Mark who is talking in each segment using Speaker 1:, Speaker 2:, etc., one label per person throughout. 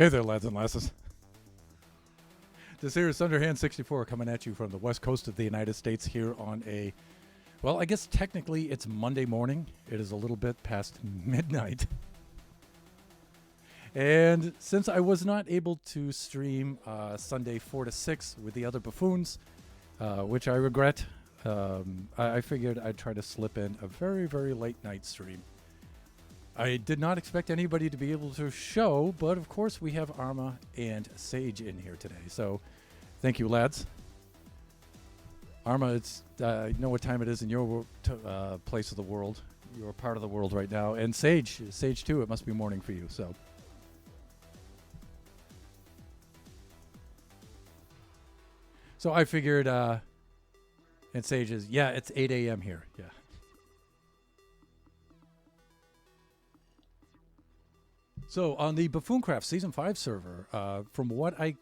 Speaker 1: Hey there, lads and lasses. This here is Underhand 64 coming at you from the west coast of the United States here on a, well, I guess technically it's Monday morning. It is a little bit past midnight. And since I was not able to stream Sunday 4 to 6 with the other buffoons, which I regret, I figured I'd try to slip in a very, very late night stream. I did not expect anybody to be able to show, but of course we have Arma and Sage in here today. So thank you, lads. Arma, it's you know what time it is in your place of the world, your part of the world right now. And Sage too, it must be morning for you. So I figured, and Sage is, yeah, it's 8 a.m. here. Yeah. So on the Buffooncraft Season 5 server, from what I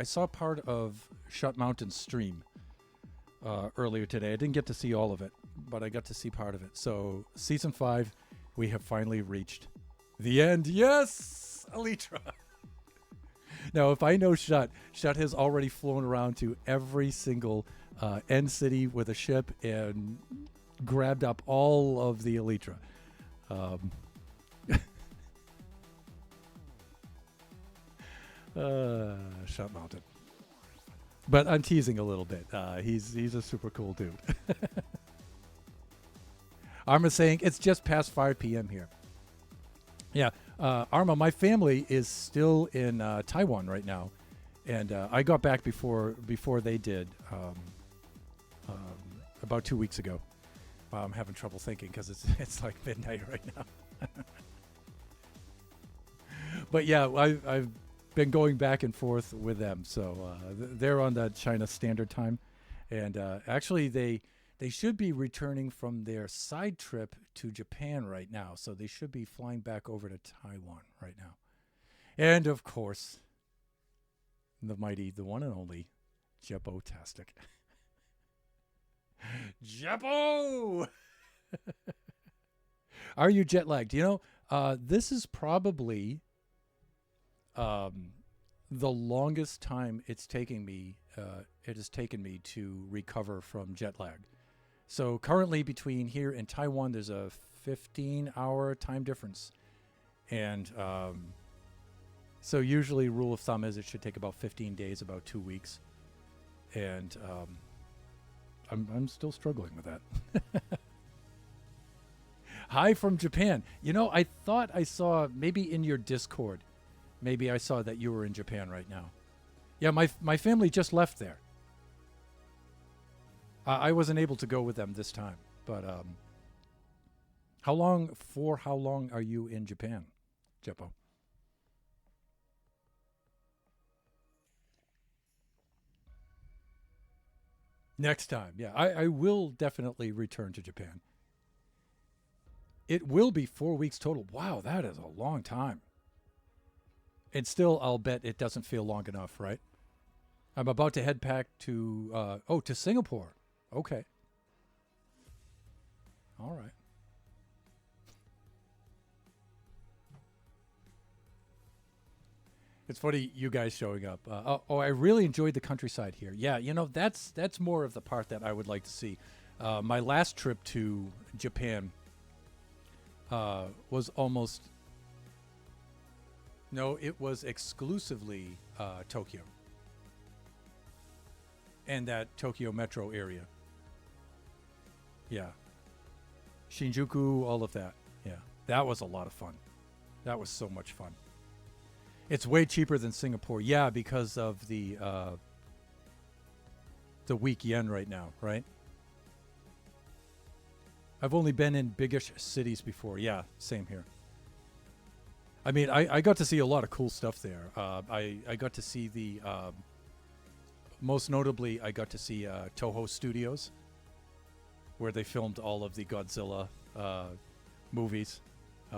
Speaker 1: saw part of Shut Mountain's stream earlier today. I didn't get to see all of it, but I got to see part of it. So Season 5, we have finally reached the end. Yes, Elytra. Now, if I know Shut has already flown around to every single end city with a ship and grabbed up all of the Elytra. Shut Mountain. But I'm teasing a little bit. He's a super cool dude. Arma's saying it's just past 5 p.m. here. Yeah, Arma, my family is still in Taiwan right now, and I got back before they did, about 2 weeks ago. Wow, I'm having trouble thinking because it's like midnight right now. But yeah, I've been going back and forth with them, so they're on the China Standard Time, and actually they should be returning from their side trip to Japan right now, so they should be flying back over to Taiwan right now. And of course, the mighty, the one and only Jeppo-tastic. Jeppo! Are you jet lagged? You know, this is probably the longest time it has taken me to recover from jet lag. So currently between here and Taiwan, there's a 15-hour time difference. And so usually rule of thumb is it should take about 15 days, about 2 weeks. And I'm still struggling with that. Hi from Japan. You know, I thought I saw maybe in your Discord, maybe I saw that you were in Japan right now. Yeah, my family just left there. I wasn't able to go with them this time, but how long are you in Japan, Jeppo? Next time, yeah. I will definitely return to Japan. It will be 4 weeks total. Wow, that is a long time. And still, I'll bet it doesn't feel long enough, right? I'm about to head back to, to Singapore. Okay. All right. It's funny you guys showing up. I really enjoyed the countryside here. Yeah, you know, that's more of the part that I would like to see. My last trip to Japan was almost... No, it was exclusively Tokyo. And that Tokyo metro area. Yeah. Shinjuku, all of that. Yeah. That was a lot of fun. That was so much fun. It's way cheaper than Singapore. Yeah, because of the weak yen right now, right? I've only been in biggish cities before. Yeah, same here. I mean, I got to see a lot of cool stuff there. I got to see the... most notably, I got to see Toho Studios, where they filmed all of the Godzilla movies.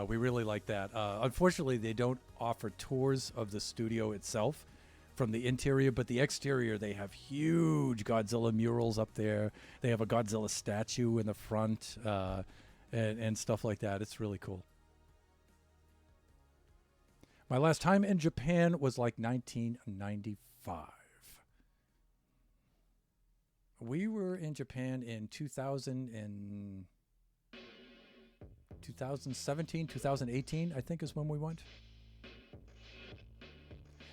Speaker 1: We really like that. Unfortunately, they don't offer tours of the studio itself from the interior, but the exterior, they have huge Godzilla murals up there. They have a Godzilla statue in the front and stuff like that. It's really cool. My last time in Japan was like 1995. We were in Japan in 2017, 2018, I think is when we went.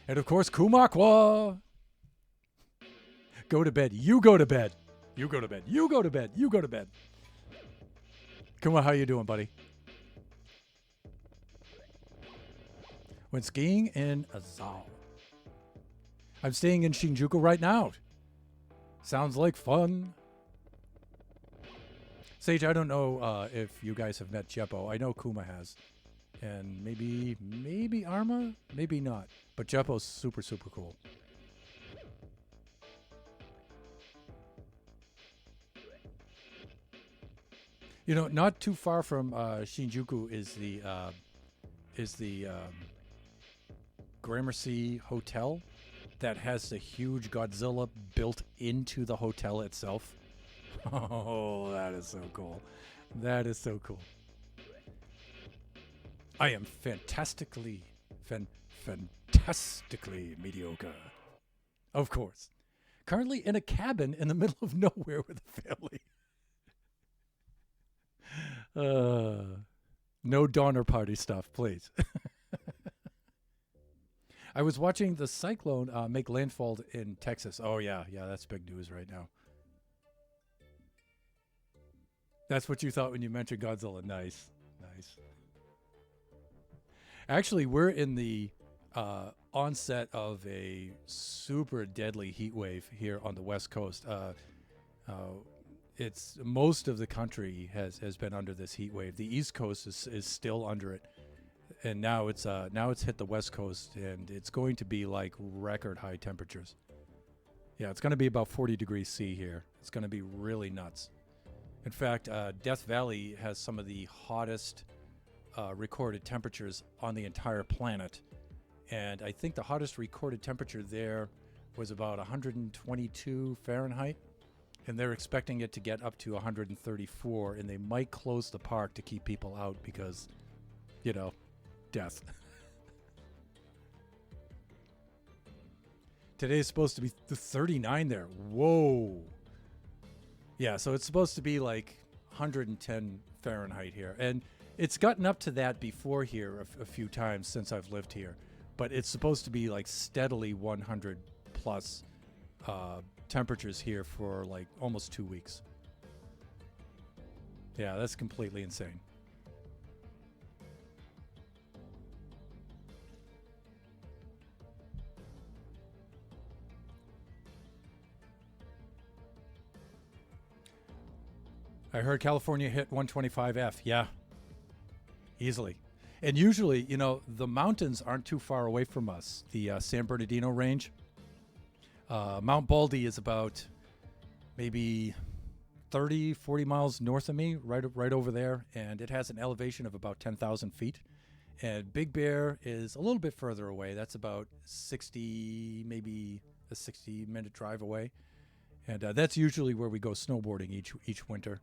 Speaker 1: And of course, Kumakwa. Go to bed. You go to bed. You go to bed. You go to bed. You go to bed. Kuma, how you doing, buddy? Went skiing in Azao. I'm staying in Shinjuku right now. Sounds like fun. Sage, I don't know if you guys have met Jeppo. I know Kuma has. And maybe Arma? Maybe not. But Jeppo's super, super cool. You know, not too far from Shinjuku is the Gramercy Hotel that has the huge Godzilla built into the hotel itself. Oh, that is so cool. That is so cool. I am fantastically mediocre. Of course. Currently in a cabin in the middle of nowhere with a family. No Donner Party stuff, please. I was watching the cyclone make landfall in Texas. Oh, yeah, that's big news right now. That's what you thought when you mentioned Godzilla. Nice. Actually, we're in the onset of a super deadly heat wave here on the West Coast. It's most of the country has been under this heat wave. The East Coast is still under it, and now it's hit the West Coast, and it's going to be like record high temperatures. Yeah, it's going to be about 40 degrees C here. It's going to be really nuts. In fact, Death Valley has some of the hottest recorded temperatures on the entire planet, and I think the hottest recorded temperature there was about 122 Fahrenheit. And they're expecting it to get up to 134, and they might close the park to keep people out because, you know, death. Today's supposed to be the 39 there. Whoa. Yeah, so it's supposed to be like 110 Fahrenheit here. And it's gotten up to that before here a few times since I've lived here. But it's supposed to be like steadily 100 plus temperatures here for like almost 2 weeks. Yeah, that's completely insane. I heard California hit 125F. Yeah, easily. And usually, you know, the mountains aren't too far away from us. The San Bernardino range. Mount Baldy is about maybe 30, 40 miles north of me, right over there, and it has an elevation of about 10,000 feet. And Big Bear is a little bit further away. That's about 60, maybe a 60-minute drive away. And that's usually where we go snowboarding each winter.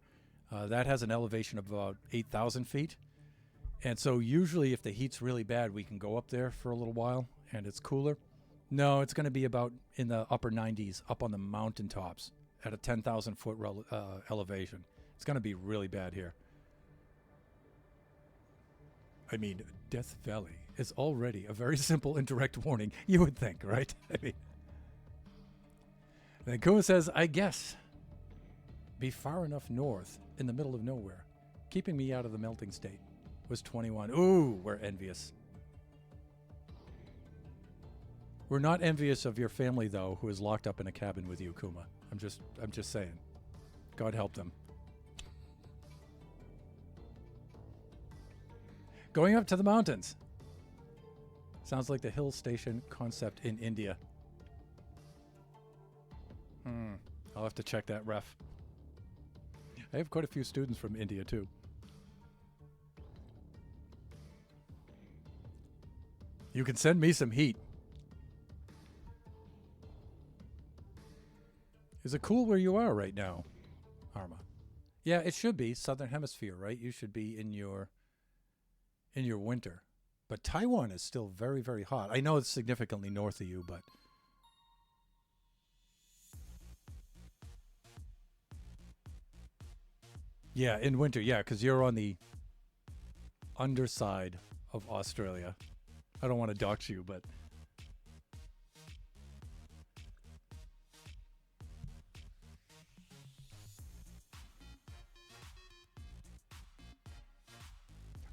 Speaker 1: That has an elevation of about 8,000 feet. And so usually if the heat's really bad, we can go up there for a little while, and it's cooler. No, it's going to be about in the upper 90s up on the mountaintops at a 10,000 foot elevation. It's going to be really bad here. I mean, Death Valley is already a very simple and direct warning, you would think, right? I mean, then Kuma says, I guess, be far enough north in the middle of nowhere, keeping me out of the melting state, was 21. Ooh, we're envious. We're not envious of your family, though, who is locked up in a cabin with you, Kuma. I'm just saying. God help them. Going up to the mountains. Sounds like the hill station concept in India. I'll have to check that ref. I have quite a few students from India, too. You can send me some heat. Is it cool where you are right now, Arma? Yeah, it should be Southern Hemisphere, right? You should be in your winter. But Taiwan is still very, very hot. I know it's significantly north of you, but yeah, in winter, yeah, because you're on the underside of Australia. I don't want to dox you, but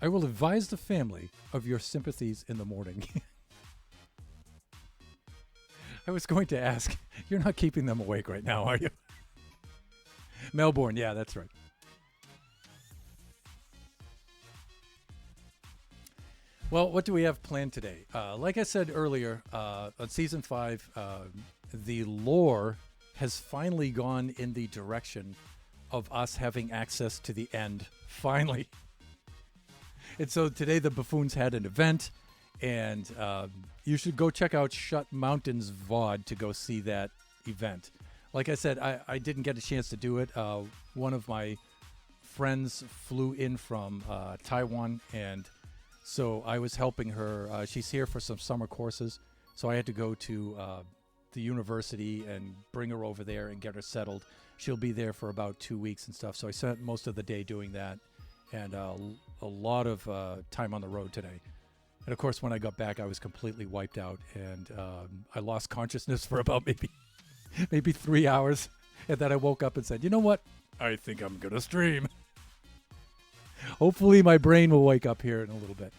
Speaker 1: I will advise the family of your sympathies in the morning. I was going to ask, you're not keeping them awake right now, are you? Melbourne, yeah, that's right. Well, what do we have planned today? Like I said earlier, on season 5, the lore has finally gone in the direction of us having access to the end. Finally. And so today the Buffoons had an event, and you should go check out Shut Mountains VOD to go see that event. Like I said, I didn't get a chance to do it. One of my friends flew in from Taiwan, and so I was helping her. She's here for some summer courses, so I had to go to the university and bring her over there and get her settled. She'll be there for about 2 weeks and stuff, so I spent most of the day doing that, and a lot of time on the road today. And of course, when I got back, I was completely wiped out, and I lost consciousness for about maybe 3 hours, and then I woke up and said, you know what? I think I'm gonna stream. Hopefully my brain will wake up here in a little bit.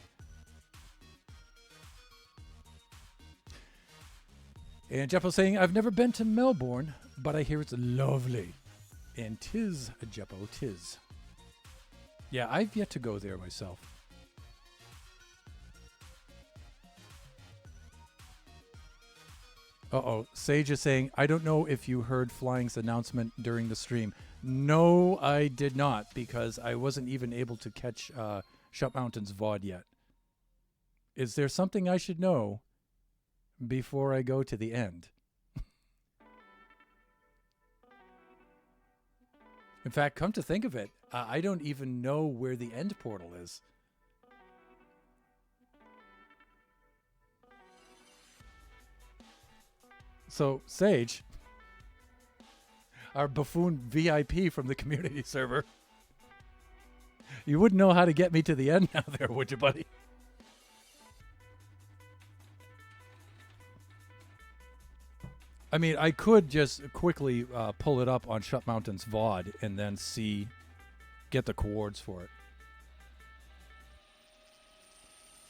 Speaker 1: And Jeff was saying, I've never been to Melbourne, but I hear it's lovely. And tis, Jeppo, tis. Yeah, I've yet to go there myself. Uh-oh, Sage is saying, I don't know if you heard Flying's announcement during the stream. No, I did not, because I wasn't even able to catch Shut Mountains VOD yet. Is there something I should know before I go to the end? In fact, come to think of it, I don't even know where the end portal is. So, Sage, our buffoon VIP from the community server, you wouldn't know how to get me to the end now there, would you, buddy? I mean, I could just quickly pull it up on Shut Mountains VOD and then get the coords for it.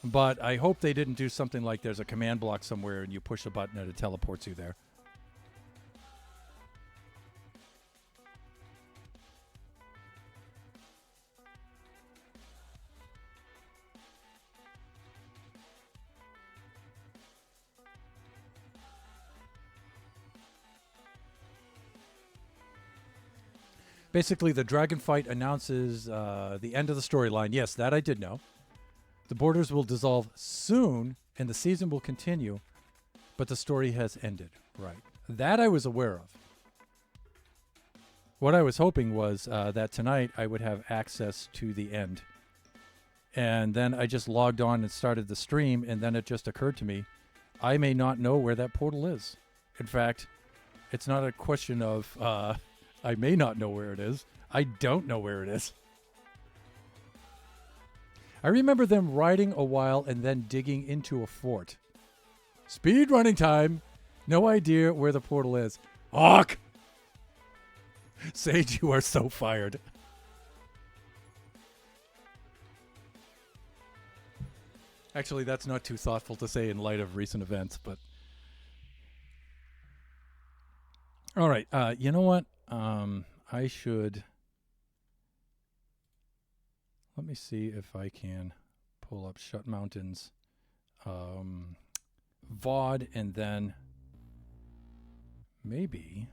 Speaker 1: But I hope they didn't do something like there's a command block somewhere and you push a button and it teleports you there. Basically, the dragon fight announces the end of the storyline. Yes, that I did know. The borders will dissolve soon, and the season will continue, but the story has ended. Right. That I was aware of. What I was hoping was that tonight I would have access to the end. And then I just logged on and started the stream, and then it just occurred to me, I may not know where that portal is. In fact, it's not a question of I may not know where it is. I don't know where it is. I remember them riding a while and then digging into a fort. Speed running time. No idea where the portal is. Hawk! Sage, you are so fired. Actually, that's not too thoughtful to say in light of recent events, but... All right, you know what? I should... Let me see if I can pull up Shut Mountains VOD, and then maybe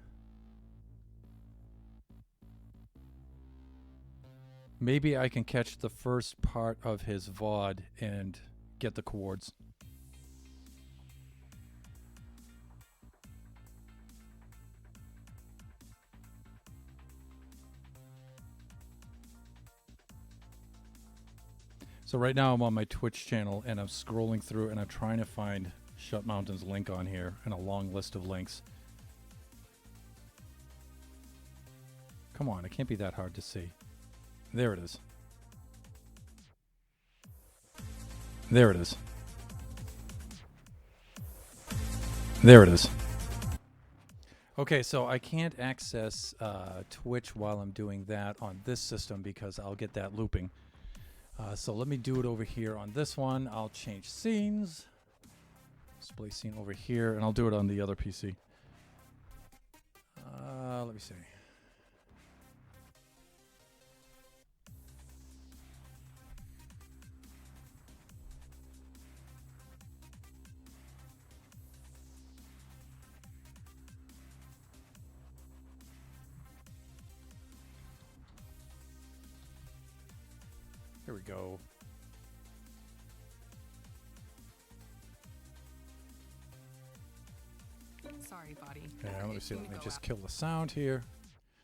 Speaker 1: I can catch the first part of his VOD and get the coords. So right now I'm on my Twitch channel and I'm scrolling through and I'm trying to find Shut Mountain's link on here and a long list of links. Come on, it can't be that hard to see. There it is. There it is. There it is. Okay, so I can't access Twitch while I'm doing that on this system because I'll get that looping. So let me do it over here on this one. I'll change scenes. Display scene over here, and I'll do it on the other PC. Let me see. Here we go.
Speaker 2: Sorry, buddy.
Speaker 1: Yeah, let me see. Let me just kill the sound here.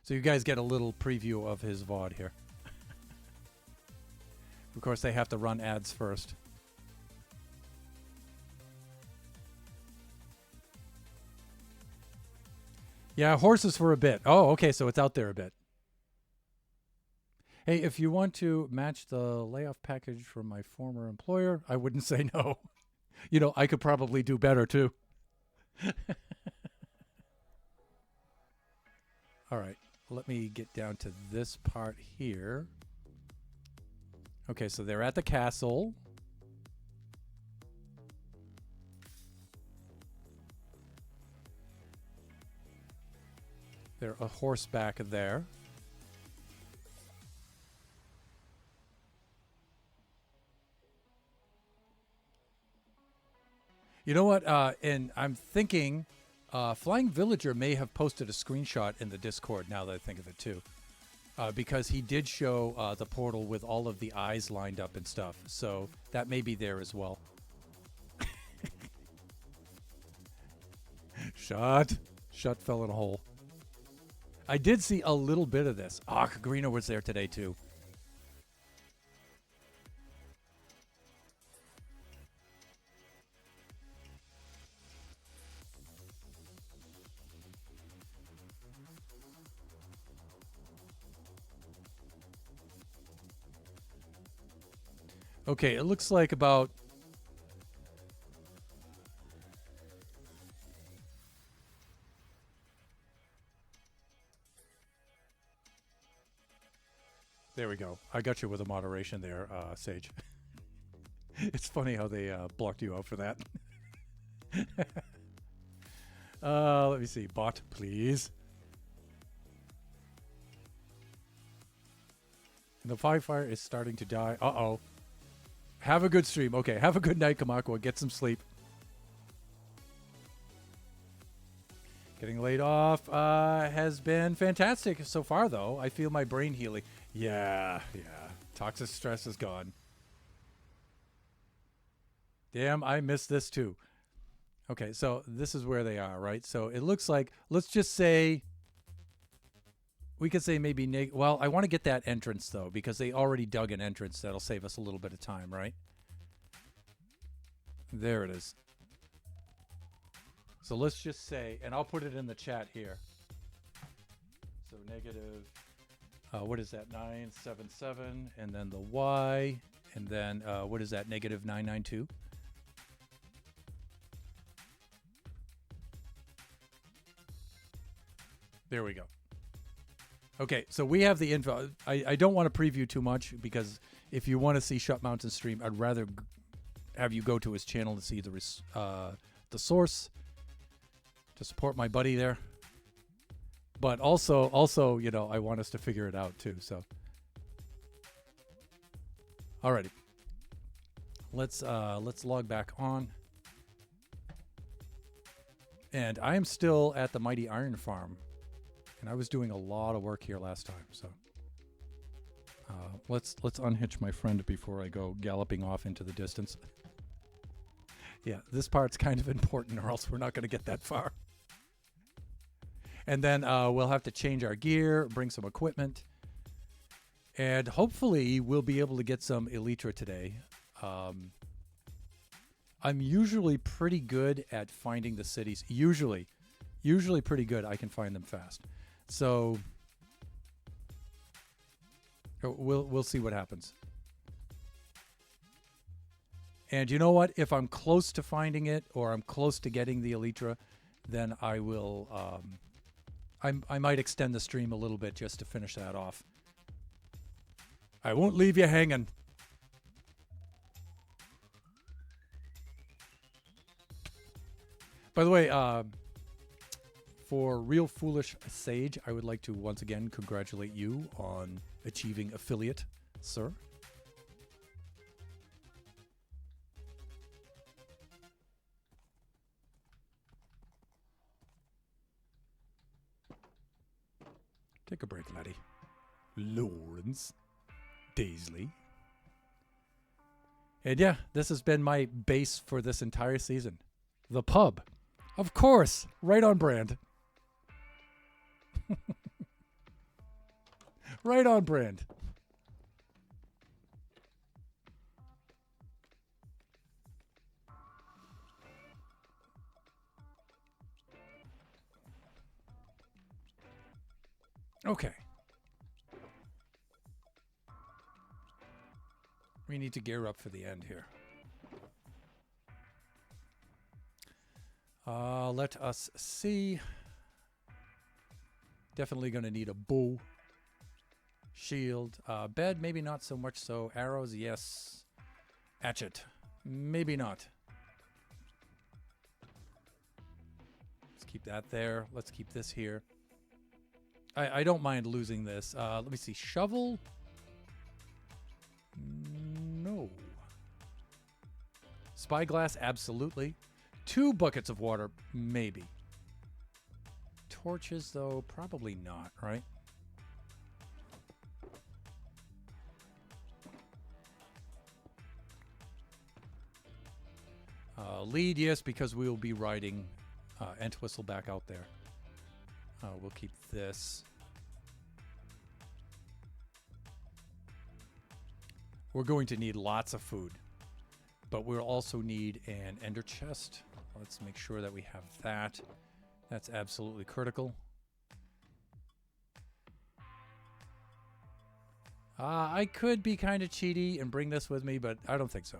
Speaker 1: So you guys get a little preview of his VOD here. Of course, they have to run ads first. Yeah, horses for a bit. Oh, okay, so it's out there a bit. Hey, if you want to match the layoff package from my former employer, I wouldn't say no. You know, I could probably do better too. All right, let me get down to this part here. Okay, so they're at the castle. They're a horseback there. You know what? And I'm thinking Flying Villager may have posted a screenshot in the Discord now that I think of it too. Because he did show the portal with all of the eyes lined up and stuff. So that may be there as well. Shut fell in a hole. I did see a little bit of this. Ah, Kagrina was there today too. Okay, it looks like about... There we go. I got you with a moderation there, Sage. It's funny how they blocked you out for that. Let me see. Bot, please. And the fire is starting to die. Uh-oh. Have a good stream. Okay, have a good night, Kamakwa. Get some sleep. Getting laid off has been fantastic so far, though. I feel my brain healing. Yeah. Toxic stress is gone. Damn, I missed this too. Okay, so this is where they are, right? So it looks like, let's just say, we could say maybe, well, I want to get that entrance, though, because they already dug an entrance. That'll save us a little bit of time, right? There it is. So let's just say, and I'll put it in the chat here. So negative, what is that, 977, and then the Y, and then what is that, negative 992? There we go. Okay, so we have the info. I don't want to preview too much because if you want to see Shut Mountain stream, I'd rather have you go to his channel to see the source to support my buddy there. But also, you know, I want us to figure it out too. So, alrighty, let's log back on. And I am still at the Mighty Iron Farm. And I was doing a lot of work here last time, so let's unhitch my friend before I go galloping off into the distance. Yeah, this part's kind of important, or else we're not going to get that far. And then we'll have to change our gear, bring some equipment, And hopefully we'll be able to get some Elytra today. I'm usually pretty good at finding the cities. Usually pretty good. I can find them fast. So we'll see what happens. And you know what? If I'm close to finding it or I'm close to getting the Elytra, then I will. I might extend the stream a little bit just to finish that off. I won't leave you hanging. By the way, for Real Foolish Sage, I would like to once again congratulate you on achieving affiliate, sir. Take a break, laddie. Lawrence Daisley. And yeah, this has been my base for this entire season. The pub. Of course. Right on brand. Right on brand. Okay. We need to gear up for the end here. Let us see. Definitely going to need a bow. Shield. Bed, maybe not so much so. Arrows, yes. Hatchet, maybe not. Let's keep that there. Let's keep this here. I don't mind losing this. Let me see. Shovel? No. Spyglass? Absolutely. 2 buckets of water? Maybe. Torches, though? Probably not, right? Lead, yes, because we will be riding Entwistle back out there. We'll keep this. We're going to need lots of food, but we'll also need an ender chest. Let's make sure that we have that. That's absolutely critical. I could be kind of cheaty and bring this with me, but I don't think so.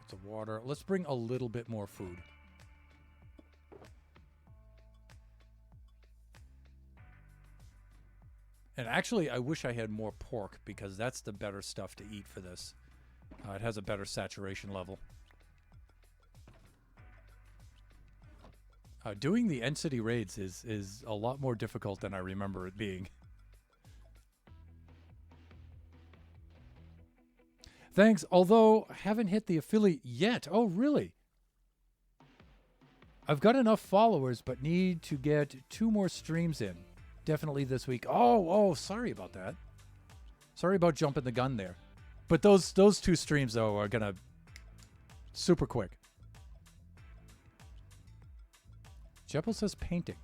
Speaker 1: Buckets of water. Let's bring a little bit more food. And actually, I wish I had more pork because that's the better stuff to eat for this. It has a better saturation level. Doing the End City raids is a lot more difficult than I remember it being. Thanks, although I haven't hit the affiliate yet. Oh, really? I've got enough followers, but need to get 2 more streams in. Definitely this week. Oh, sorry about that. Sorry about jumping the gun there. But those 2 streams, though, are going to... super quick. Jeppel says painting.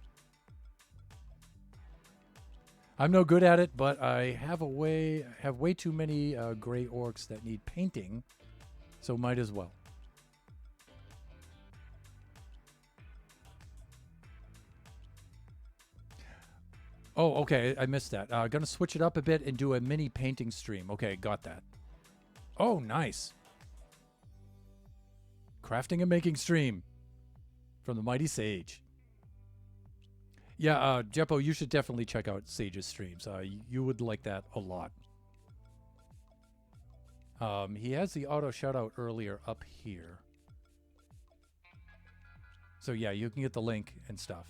Speaker 1: I'm no good at it, but I have way too many gray orcs that need painting, so might as well. Oh, okay, I missed that. Gonna switch it up a bit and do a mini painting stream. Okay, got that. Oh, nice. Crafting and making stream from the Mighty Sage. Yeah, Jeppo, you should definitely check out Sage's streams. You would like that a lot. He has the auto shoutout earlier up here. So yeah, you can get the link and stuff.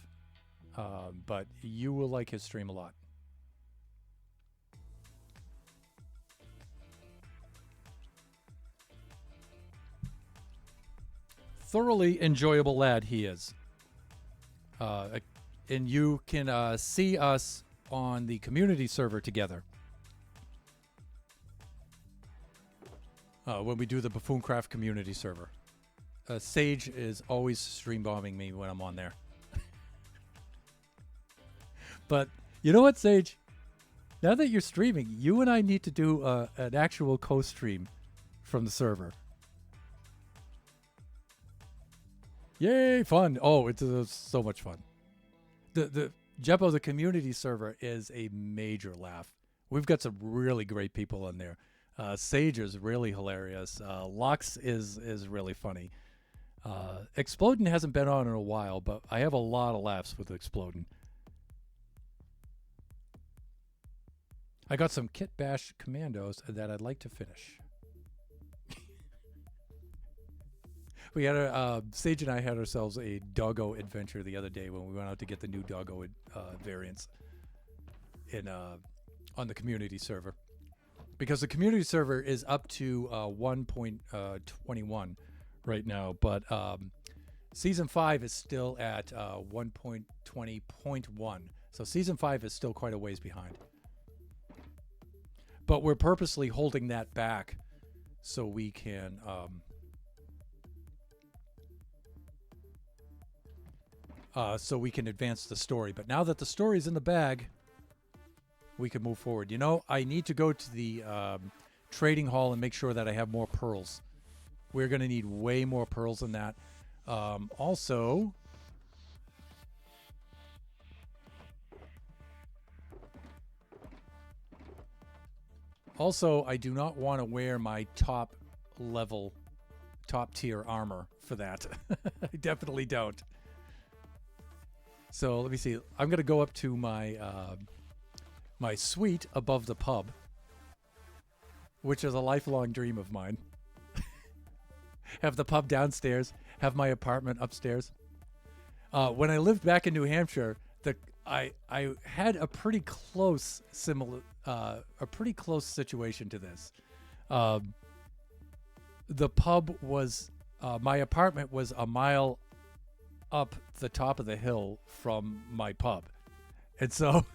Speaker 1: But you will like his stream a lot. Thoroughly enjoyable lad he is. And you can see us on the community server together. When we do the Buffooncraft community server. Sage is always stream bombing me when I'm on there. But you know what, Sage? Now that you're streaming, you and I need to do an actual co-stream from the server. Yay, fun. Oh, it's so much fun. The Jeppo, the community server, is a major laugh. We've got some really great people in there. Sage is really hilarious. Lux is really funny. Explodin hasn't been on in a while, but I have a lot of laughs with Explodin. I got some Kit Bash commandos that I'd like to finish. We had Sage and I had ourselves a doggo adventure the other day when we went out to get the new doggo variants in on the community server, because the community server is up to 1.21 right now, but season 5 is still at 1.20.1, so season 5 is still quite a ways behind. But we're purposely holding that back so we can advance the story. But now that the story's in the bag, we can move forward. You know, I need to go to the trading hall and make sure that I have more pearls. We're going to need way more pearls than that. Also, I do not want to wear my top tier armor for that. I definitely don't. So let me see. I'm going to go up to my my suite above the pub, which is a lifelong dream of mine. Have the pub downstairs, have my apartment upstairs. When I lived back in New Hampshire, I had a pretty close situation to this. The pub was my apartment was a mile up the top of the hill from my pub, and so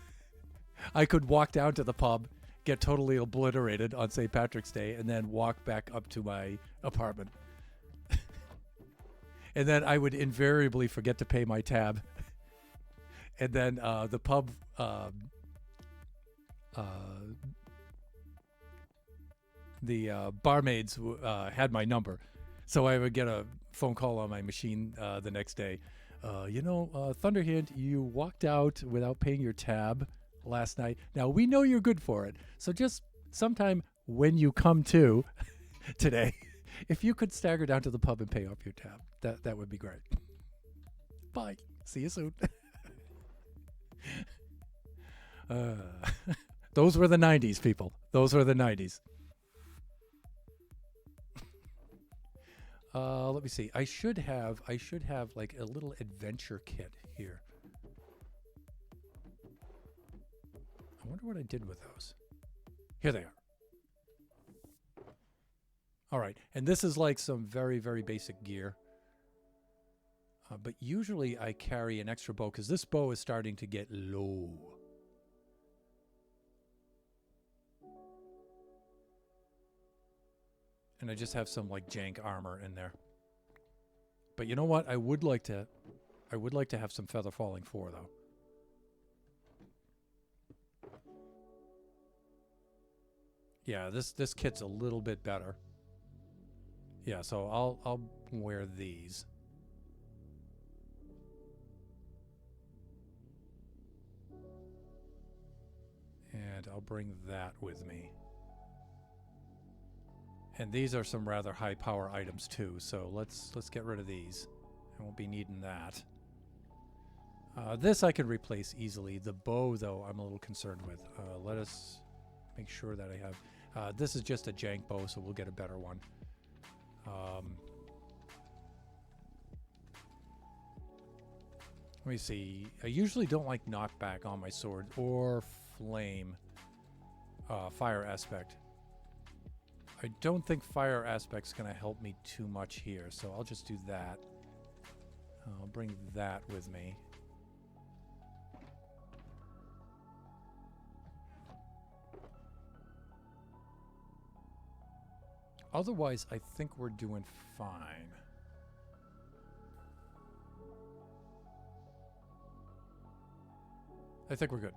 Speaker 1: I could walk down to the pub, get totally obliterated on St. Patrick's Day, and then walk back up to my apartment. And then I would invariably forget to pay my tab. And then the pub the barmaids had my number. So I would get a phone call on my machine the next day. Thunderhand, you walked out without paying your tab last night. Now, we know you're good for it. So just sometime when you come to today, if you could stagger down to the pub and pay off your tab, that would be great. Bye. See you soon. Those were the 90s, people. Those were the 90s. Let me see. I should have like a little adventure kit here. I wonder what I did with those. Here they are. All right, and this is like some very, very basic gear. But usually I carry an extra bow because this bow is starting to get low. And I just have some like jank armor in there. But you know what? I would like to have some feather falling 4 though. Yeah, this kit's a little bit better. Yeah, so I'll wear these. And I'll bring that with me. And these are some rather high power items too, so let's get rid of these. I won't be needing that. This I can replace easily. The bow, though, I'm a little concerned with. Let us make sure that I have... this is just a jank bow, so we'll get a better one. Let me see. I usually don't like knockback on my sword or flame fire aspect. I don't think fire aspect's going to help me too much here, so I'll just do that. I'll bring that with me. Otherwise, I think we're doing fine. I think we're good.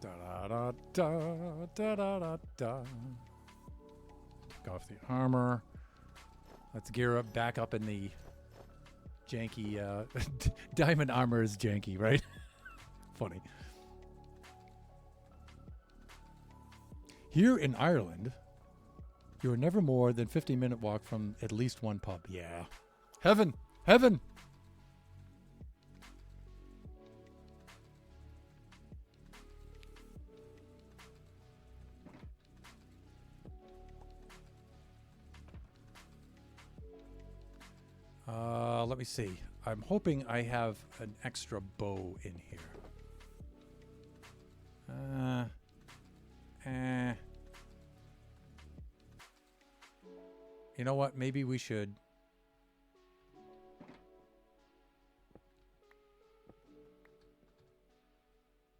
Speaker 1: Da da da da da da da. Take off the armor. Let's gear up, back up in the janky. Diamond armor is janky, right? Funny. Here in Ireland, you are never more than 50-minute walk from at least one pub. Yeah. Heaven! Heaven! Let me see. I'm hoping I have an extra bow in here. You know what? Maybe we should.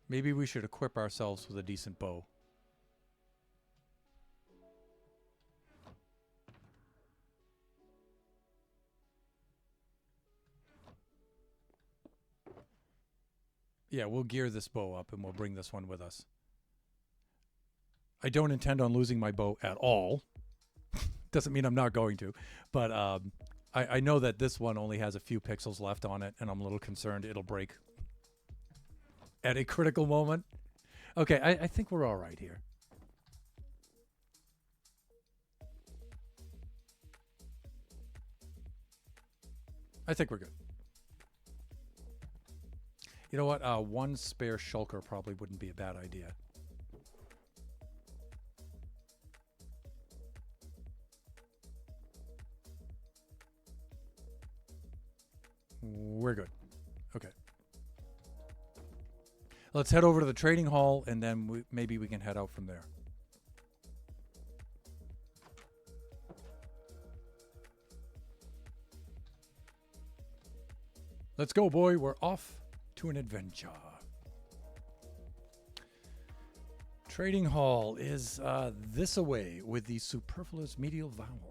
Speaker 1: Maybe we should equip ourselves with a decent bow. Yeah, we'll gear this bow up and we'll bring this one with us. I don't intend on losing my bow at all. Doesn't mean I'm not going to. But I know that this one only has a few pixels left on it, and I'm a little concerned it'll break at a critical moment. Okay, I think we're all right here. I think we're good. You know what? One spare shulker probably wouldn't be a bad idea. We're good. Okay. Let's head over to the trading hall, and then maybe we can head out from there. Let's go, boy. We're off to an adventure. Trading hall is this away with the superfluous medial vowel.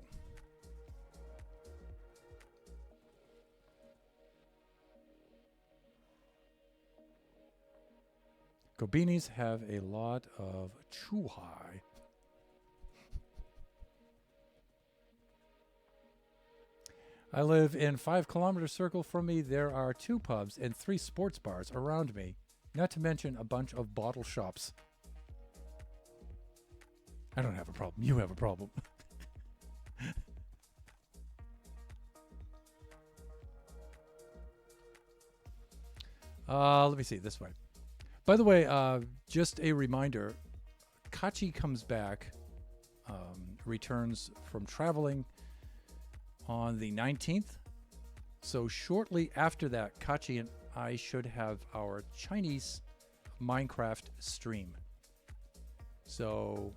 Speaker 1: Gobinis have a lot of chuhai. I live in 5-kilometer circle from me. There are 2 pubs and 3 sports bars around me, not to mention a bunch of bottle shops. I don't have a problem. You have a problem. Let me see, this way. By the way, just a reminder, Kachi comes back, returns from traveling on the 19th. So shortly after that, Kachi and I should have our Chinese Minecraft stream. So,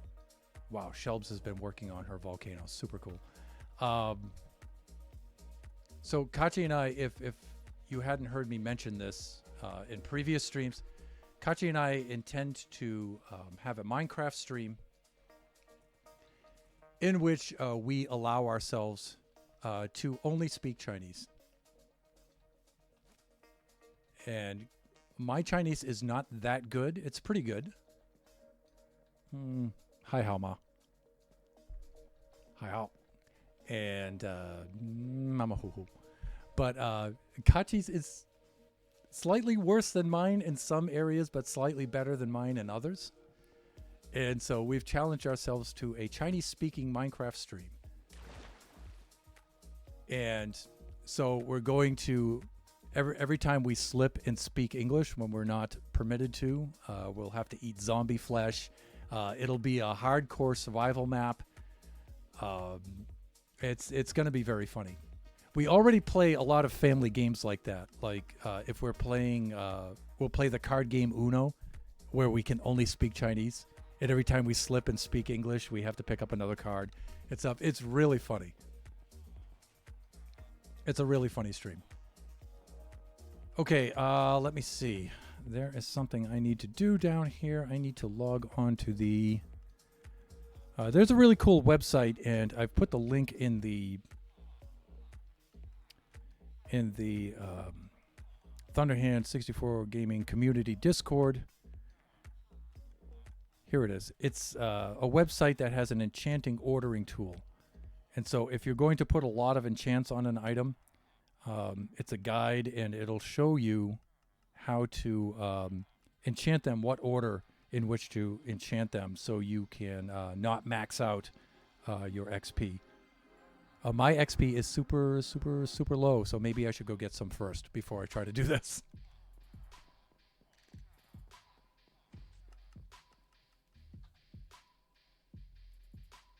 Speaker 1: wow, Shelbs has been working on her volcano. Super cool. So Kachi and I, if you hadn't heard me mention this in previous streams, Kachi and I intend to have a Minecraft stream in which we allow ourselves to only speak Chinese. And my Chinese is not that good. It's pretty good. Hi, Hao Ma. Hi, Hao. And Mama Hoo Hoo. But Kachi's is slightly worse than mine in some areas, but slightly better than mine in others. And so we've challenged ourselves to a Chinese-speaking Minecraft stream. And so we're going to, every time we slip and speak English when we're not permitted to, we'll have to eat zombie flesh. It'll be a hardcore survival map. It's going to be very funny. We already play a lot of family games like that. Like if we're playing, we'll play the card game Uno, where we can only speak Chinese. And every time we slip and speak English, we have to pick up another card. It's really funny. It's a really funny stream. Okay, let me see. There is something I need to do down here. I need to log on to the There's a really cool website, and I've put the link in the Thunderhand 64 Gaming Community Discord. Here it is. It's a website that has an enchanting ordering tool. And so if you're going to put a lot of enchants on an item, it's a guide, and it'll show you how to enchant them, what order in which to enchant them, so you can not max out your XP. My XP is super, super, super low, so maybe I should go get some first before I try to do this.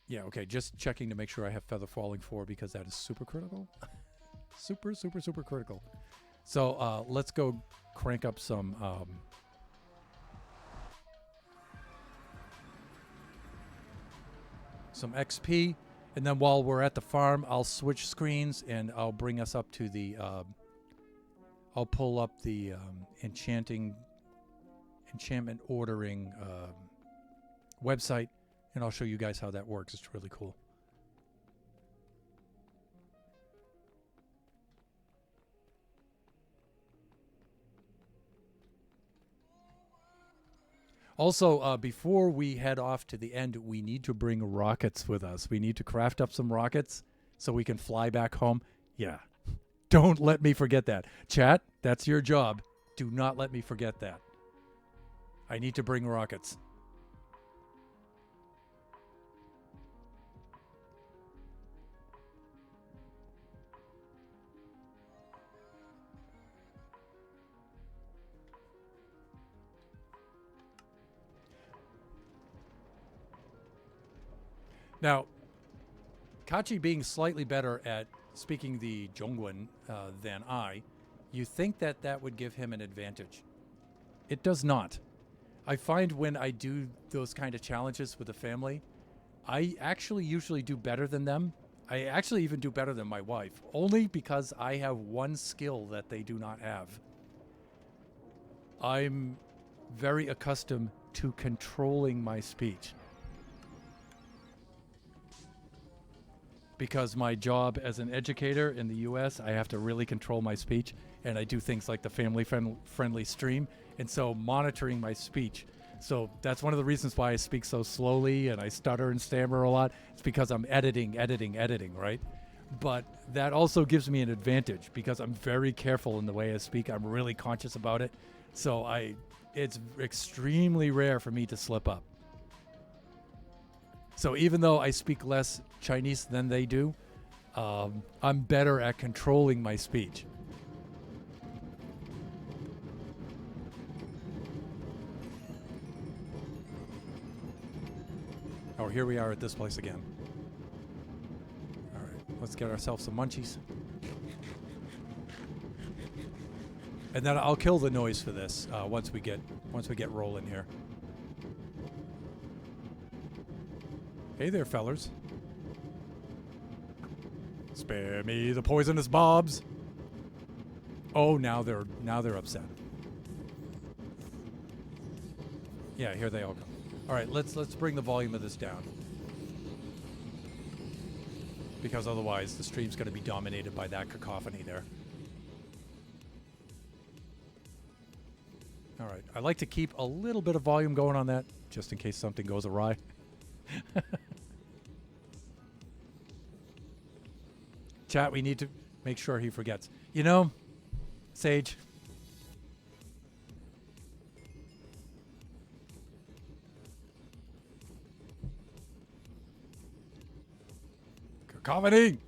Speaker 1: Yeah, okay, just checking to make sure I have Feather Falling 4 because that is super critical. Super, super, super critical. So let's go crank up some XP, and then while we're at the farm, I'll switch screens and I'll bring us up to the I'll pull up the enchantment ordering website, and I'll show you guys how that works. It's really cool. Also, before we head off to the end, we need to bring rockets with us. We need to craft up some rockets so we can fly back home. Yeah. Don't let me forget that. Chat, that's your job. Do not let me forget that. I need to bring rockets. Now, Kachi being slightly better at speaking the Zhongwen than I, you think that that would give him an advantage. It does not. I find when I do those kind of challenges with the family, I actually usually do better than them. I actually even do better than my wife, only because I have one skill that they do not have. I'm very accustomed to controlling my speech. Because my job as an educator in the U.S., I have to really control my speech, and I do things like the family-friendly stream, and so monitoring my speech. So that's one of the reasons why I speak so slowly and I stutter and stammer a lot. It's because I'm editing, right? But that also gives me an advantage because I'm very careful in the way I speak. I'm really conscious about it. So it's extremely rare for me to slip up. So even though I speak less Chinese than they do, I'm better at controlling my speech. Oh, here we are at this place again. All right, let's get ourselves some munchies. And then I'll kill the noise for this once we get rolling here. Hey there, fellers. Spare me the poisonous bobs. Oh, now they're upset. Yeah, here they all come. All right, let's bring the volume of this down. Because otherwise the stream's going to be dominated by that cacophony there. All right, I like to keep a little bit of volume going on that just in case something goes awry. Chat, we need to make sure he forgets. You know, Sage. Cacophony!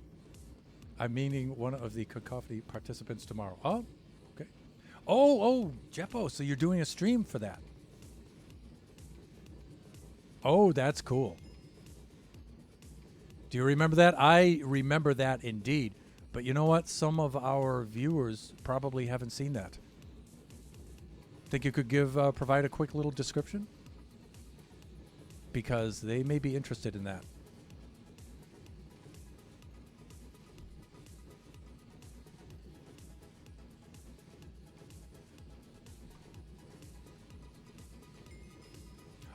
Speaker 1: I'm meeting one of the cacophony participants tomorrow. Oh, okay. Oh, Jeppo, so you're doing a stream for that. Oh, that's cool. Do you remember that? I remember that indeed. But you know what? Some of our viewers probably haven't seen that. Think you could provide a quick little description? Because they may be interested in that.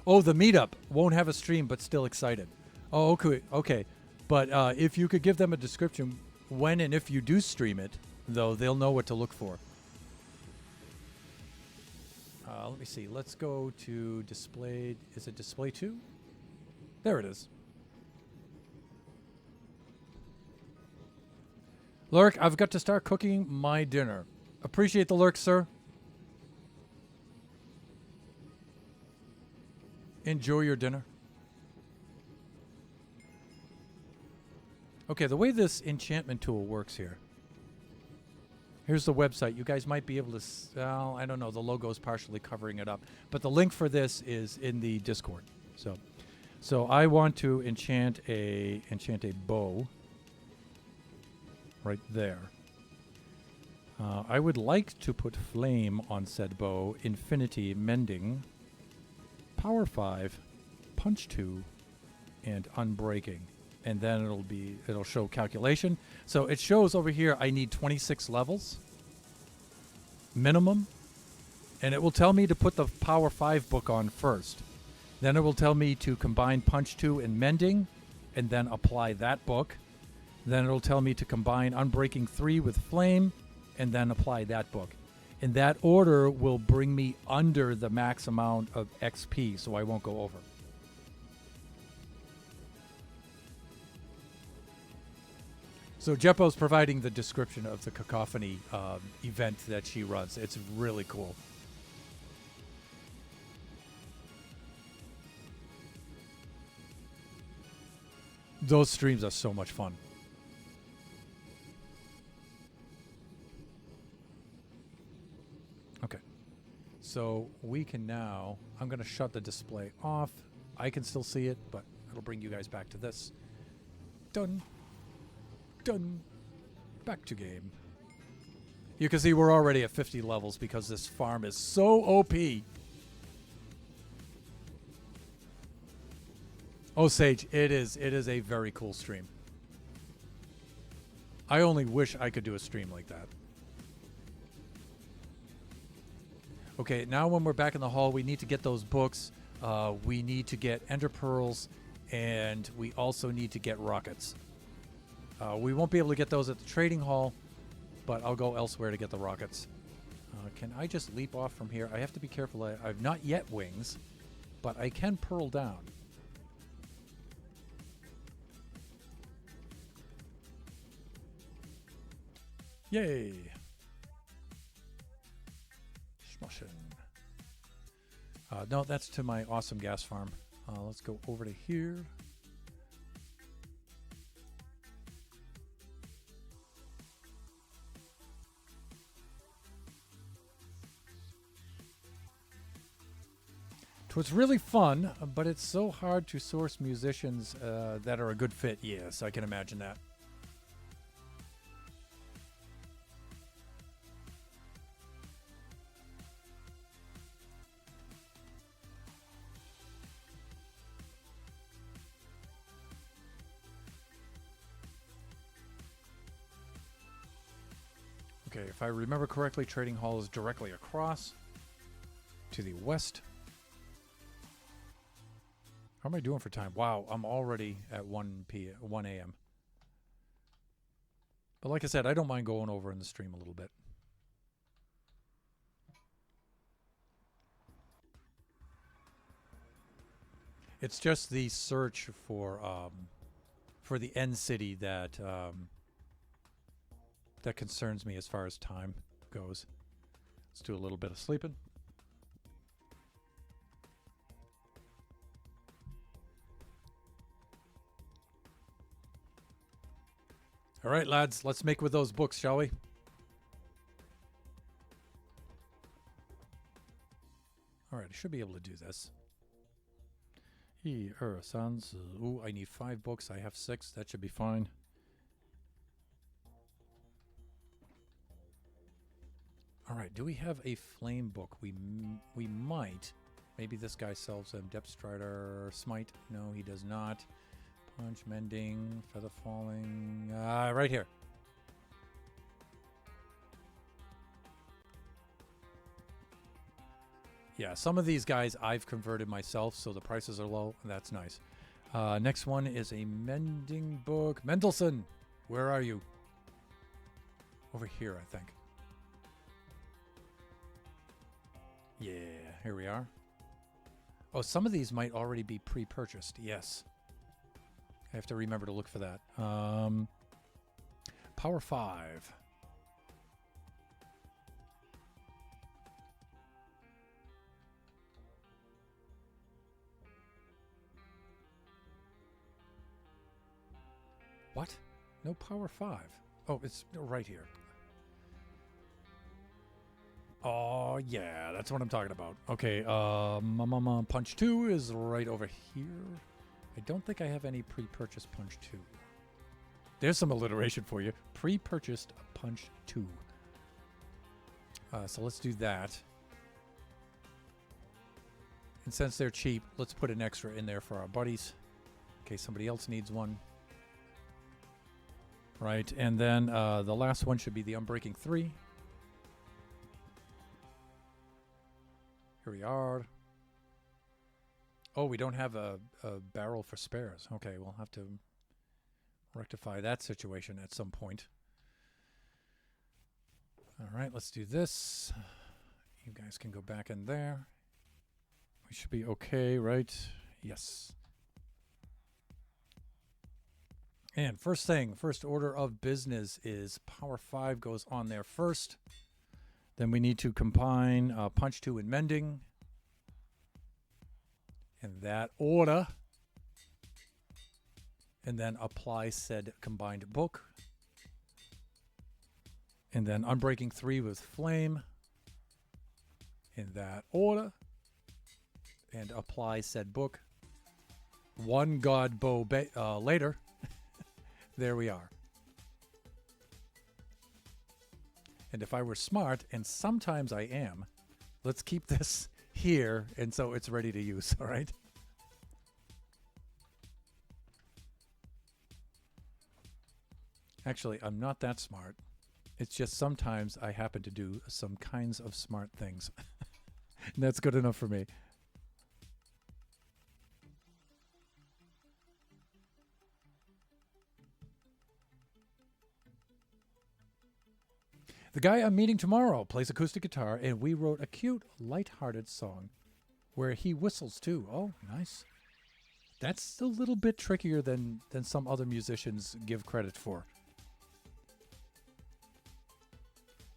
Speaker 1: Oh, the meetup. Won't have a stream, but still excited. Oh, okay, okay. But if you could give them a description when and if you do stream it, though, they'll know what to look for. Let me see. Let's go to display. Is it display 2? There it is. Lurk, I've got to start cooking my dinner. Appreciate the lurk, sir. Enjoy your dinner. Okay, the way this enchantment tool works here. Here's the website. You guys might be able to... Well, I don't know. The logo is partially covering it up. But the link for this is in the Discord. So I want to enchant a bow. Right there. I would like to put flame on said bow, infinity, mending, power 5, punch 2, and unbreaking. And then it'll show calculation. So it shows over here I need 26 levels minimum, and it will tell me to put the power 5 book on first. Then it will tell me to combine punch 2 and mending, and then apply that book. Then it'll tell me to combine Unbreaking 3 with Flame, and then apply that book. And that order will bring me under the max amount of XP, so I won't go over. So Jeppo's providing the description of the Cacophony event that she runs. It's really cool. Those streams are so much fun. Okay. So we can now... I'm going to shut the display off. I can still see it, but it'll bring you guys back to this. Done. Done. Back to game. You can see we're already at 50 levels because this farm is so OP. Oh, Sage, it is a very cool stream. I only wish I could do a stream like that. Okay, now when we're back in the hall, we need to get those books. We need to get ender pearls, and we also need to get rockets. We won't be able to get those at the trading hall, but I'll go elsewhere to get the rockets. Can I just leap off from here? I have to be careful. I've not yet wings, but I can pearl down. Yay! Smushin'. No, that's to my awesome gas farm. Let's go over to here. It's really fun, but it's so hard to source musicians that are a good fit. Yes, I can imagine that. Okay, if I remember correctly, Trading Hall is directly across to the west. How am I doing for time? Wow, I'm already at 1 a.m. But like I said, I don't mind going over in the stream a little bit. It's just the search for the end city that that concerns me as far as time goes. Let's do a little bit of sleeping. All right, lads, let's make with those books, shall we? All right, I should be able to do this. Sans. Ooh, I need 5 books. I have 6. That should be fine. All right, do we have a flame book? We might. Maybe this guy sells them. Depth Strider, Smite. No, he does not. Punch, mending, feather falling. Right here. Yeah, some of these guys I've converted myself, so the prices are low. That's nice. Next one is a mending book. Mendelssohn, where are you? Over here, I think. Yeah, here we are. Oh, some of these might already be pre-purchased. Yes. I have to remember to look for that. Power 5. What? No Power 5. Oh, it's right here. Oh, yeah, that's what I'm talking about. Okay, Punch 2 is right over here. I don't think I have any pre-purchased Punch 2. There's some alliteration for you. Pre-purchased Punch 2. So let's do that. And since they're cheap, let's put an extra in there for our buddies in case somebody else needs one. Right, and then the last one should be the Unbreaking 3. Here we are. Oh, we don't have a barrel for spares. Okay, we'll have to rectify that situation at some point. All right, let's do this. You guys can go back in there. We should be okay, right? Yes. And first order of business is Power 5 goes on there first. Then we need to combine Punch 2 and Mending. In that order. And then apply said combined book. And then Unbreaking 3 with Flame. In that order. And apply said book. One God Bow later. There we are. And if I were smart, and sometimes I am, let's keep this here, and so it's ready to use, all right? Actually, I'm not that smart. It's just sometimes I happen to do some kinds of smart things. And that's good enough for me. The guy I'm meeting tomorrow plays acoustic guitar, and we wrote a cute, light-hearted song where he whistles too. Oh, nice. That's a little bit trickier than some other musicians give credit for.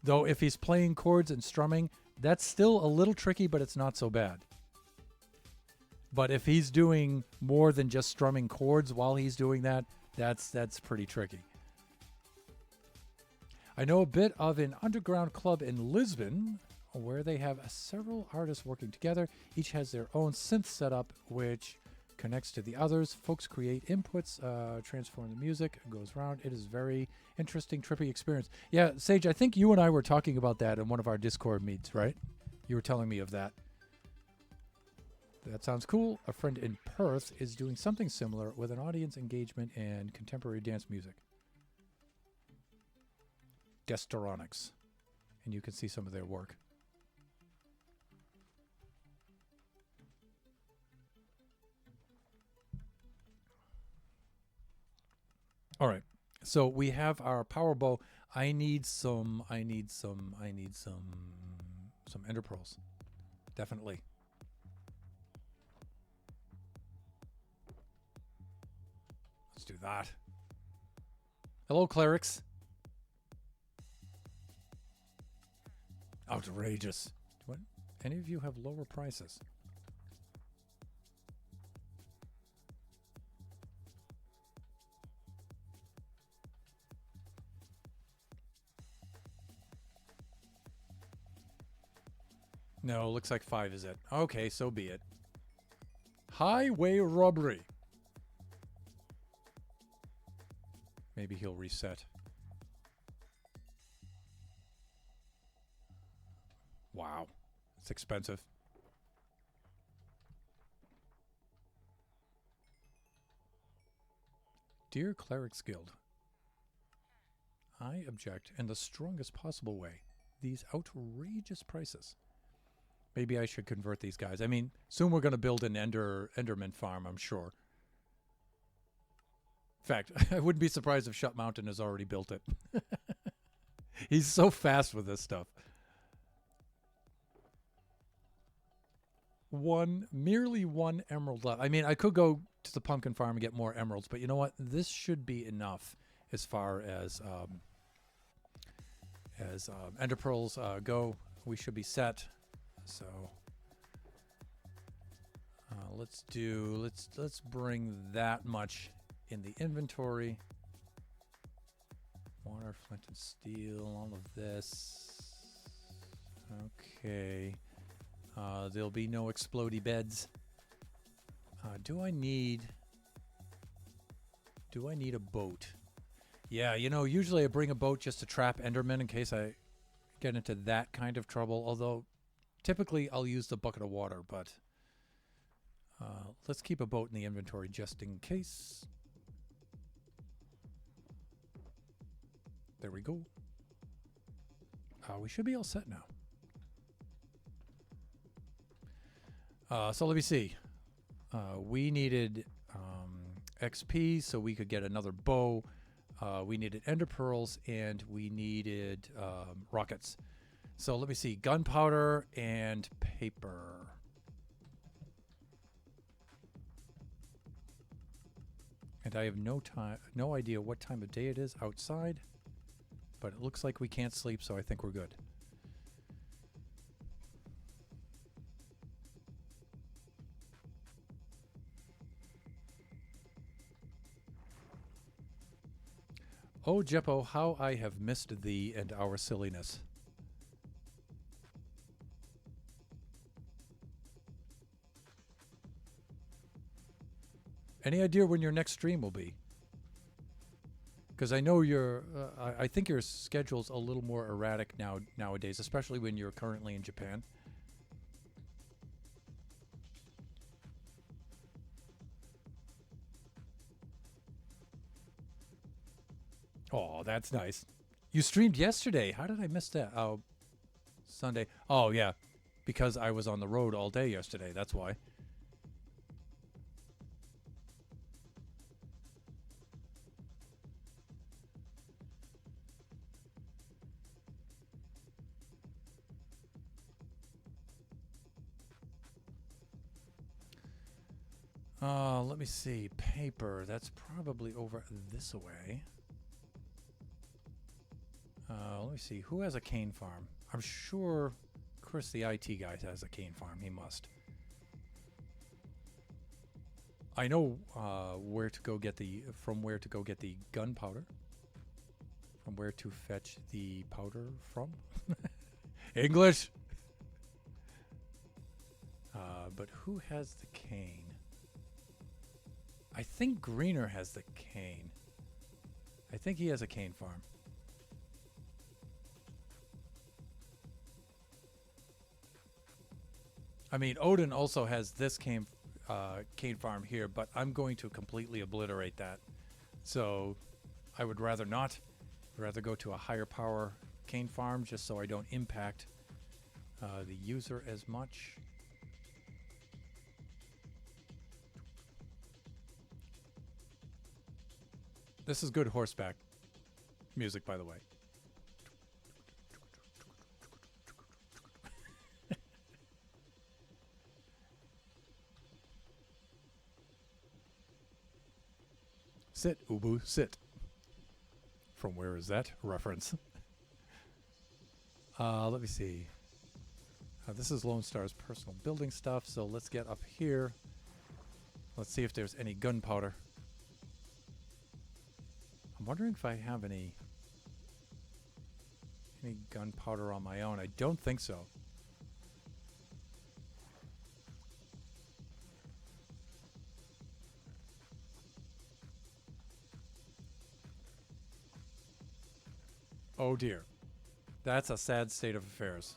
Speaker 1: Though if he's playing chords and strumming, that's still a little tricky, but it's not so bad. But if he's doing more than just strumming chords while he's doing that, that's pretty tricky. I know a bit of an underground club in Lisbon where they have several artists working together. Each has their own synth setup, which connects to the others. Folks create inputs, transform the music, goes around. It is very interesting, trippy experience. Yeah, Sage, I think you and I were talking about that in one of our Discord meets, right? You were telling me of that. That sounds cool. A friend in Perth is doing something similar with an audience engagement and contemporary dance music. Guesteronics. And you can see some of their work. All right. So we have our power bow. I need some ender pearls. Definitely. Let's do that. Hello, clerics. Outrageous. What? Any of you have lower prices? No, looks like 5 is it. Okay, so be it. Highway robbery. Maybe he'll reset. Wow, it's expensive. Dear Clerics Guild, I object in the strongest possible way. These outrageous prices. Maybe I should convert these guys. I mean, soon we're going to build an Enderman farm, I'm sure. fact, I wouldn't be surprised if Shut Mountain has already built it. He's so fast with this stuff. Merely one emerald left. I mean, I could go to the pumpkin farm and get more emeralds, but you know what? This should be enough as far as ender pearls go. We should be set. So let's bring that much in the inventory. Water, flint, and steel. All of this. Okay. There'll be no explodey beds. Do I need a boat? Yeah, you know, usually I bring a boat just to trap Endermen in case I get into that kind of trouble. Although, typically I'll use the bucket of water, but let's keep a boat in the inventory just in case. There we go. We should be all set now. So let me see. We needed XP so we could get another bow. We needed ender pearls, and we needed rockets. So let me see. Gunpowder and paper. And I have no idea what time of day it is outside, but it looks like we can't sleep, so I think we're good. Oh, Jeppo, how I have missed thee and our silliness. Any idea when your next stream will be? Because I know I think your schedule's a little more erratic nowadays, especially when you're currently in Japan. Oh, that's nice. You streamed yesterday. How did I miss that? Oh, Sunday. Oh, yeah. Because I was on the road all day yesterday. That's why. Let me see. Paper. That's probably over this way. Let me see. Who has a cane farm? I'm sure Chris, the IT guy, has a cane farm. He must. I know where to go get the gunpowder. From where to fetch the powder from. English. But who has the cane? I think Greener has the cane. I think he has a cane farm. I mean, Odin also has this cane farm here, but I'm going to completely obliterate that. So I would rather not. I'd rather go to a higher power cane farm just so I don't impact the user as much. This is good horseback music, by the way. Sit, Ubu, sit. From where is that reference? Let me see. This is Lone Star's personal building stuff, so let's get up here. Let's see if there's any gunpowder. I'm wondering if I have any gunpowder on my own. I don't think so. Oh dear. That's a sad state of affairs.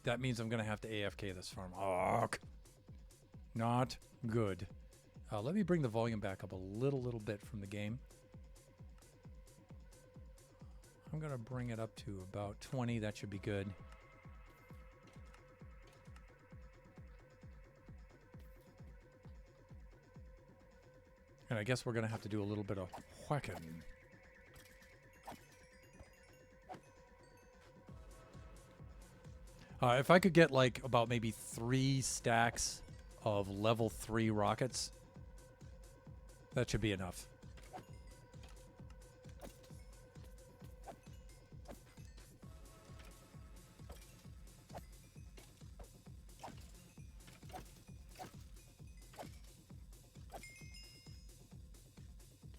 Speaker 1: That means I'm going to have to AFK this farm. Oh, not good. Let me bring the volume back up a little bit from the game. I'm going to bring it up to about 20. That should be good. And I guess we're going to have to do a little bit of whacking. If I could get like about maybe 3 stacks of level 3 rockets, that should be enough.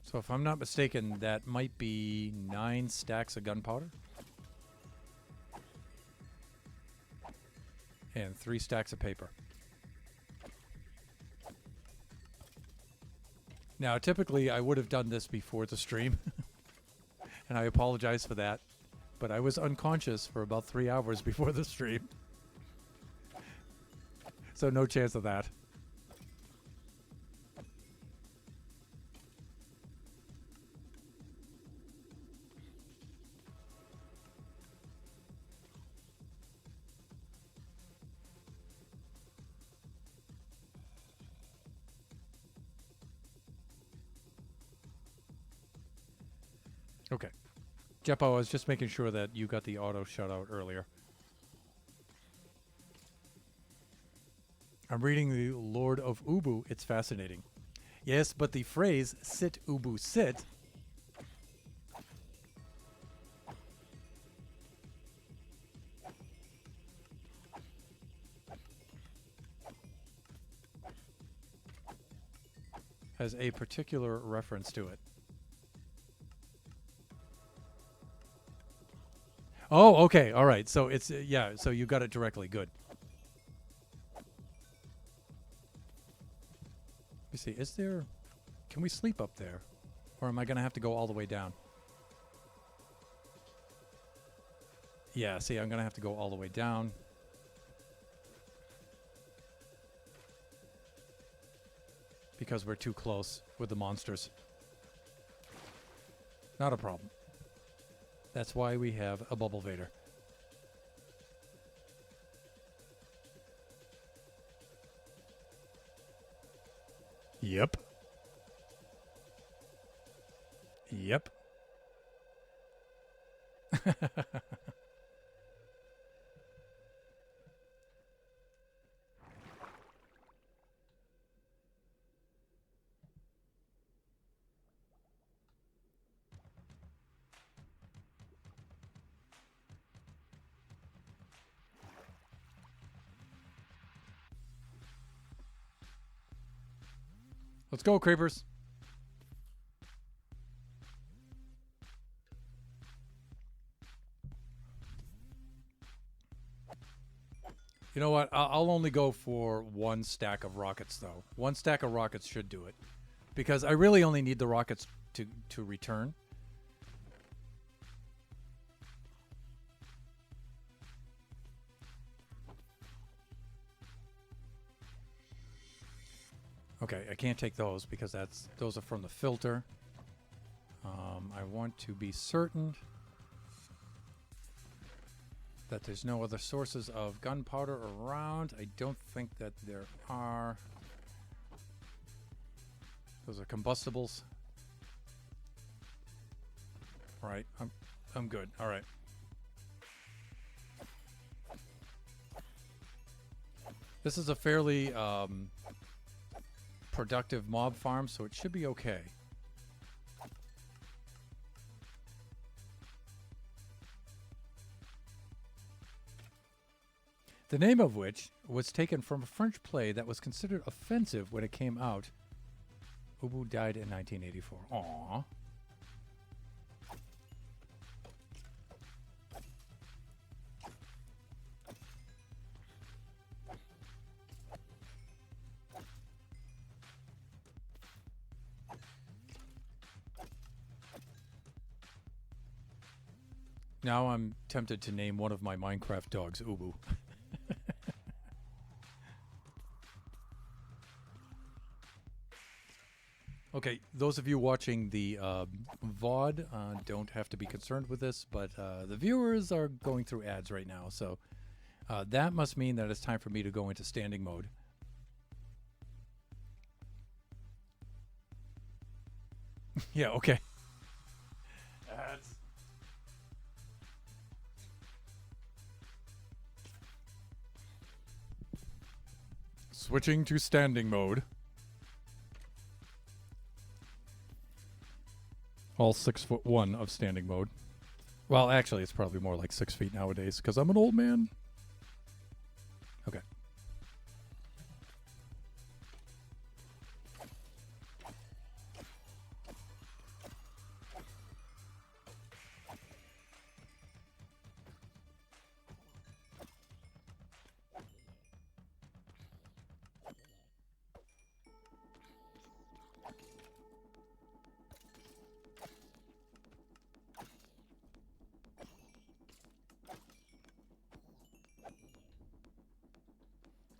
Speaker 1: So if I'm not mistaken, that might be 9 stacks of gunpowder. And 3 stacks of paper. Now, typically, I would have done this before the stream. And I apologize for that. But I was unconscious for about 3 hours before the stream. So no chance of that. Okay. Jeppo, I was just making sure that you got the auto shutout earlier. I'm reading the Lord of Ubu. It's fascinating. Yes, but the phrase sit Ubu sit has a particular reference to it. Oh, okay. All right. So it's, yeah, so you got it directly. Good. Let me see. Is there, can we sleep up there? Or am I going to have to go all the way down? Yeah, see, I'm going to have to go all the way down. Because we're too close with the monsters. Not a problem. That's why we have a bubble vader. Yep. Yep. Let's go, creepers. You know what? I'll only go for 1 stack of rockets, though. 1 stack of rockets should do it. Because I really only need the rockets to return. Okay, I can't take those because those are from the filter. I want to be certain that there's no other sources of gunpowder around. I don't think that there are. Those are combustibles. Right, I'm good. All right. This is a fairly productive mob farm, so it should be okay. The name of which was taken from a French play that was considered offensive when it came out. Ubu died in 1984. Aww. Now I'm tempted to name one of my Minecraft dogs Ubu. Okay, those of you watching the VOD don't have to be concerned with this, but the viewers are going through ads right now, so that must mean that it's time for me to go into standing mode. Yeah, okay. That's... Switching to standing mode. All 6'1" of standing mode. Well, actually, it's probably more like 6 feet nowadays because I'm an old man. Okay.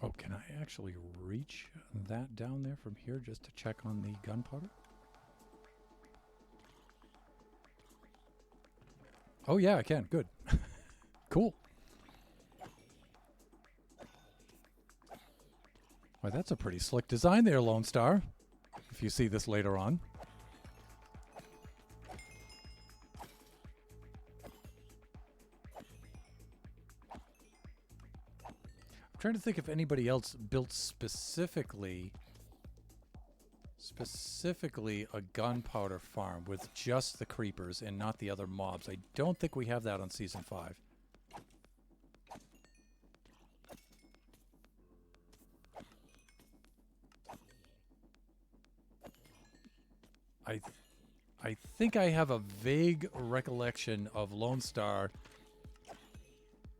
Speaker 1: Oh, can I actually reach that down there from here just to check on the gunpowder? Oh, yeah, I can. Good. Cool. Why, that's a pretty slick design there, Lone Star. If you see this later on. I'm trying to think if anybody else built specifically a gunpowder farm with just the creepers and not the other mobs. I don't think we have that on Season 5. I think I have a vague recollection of Lone Star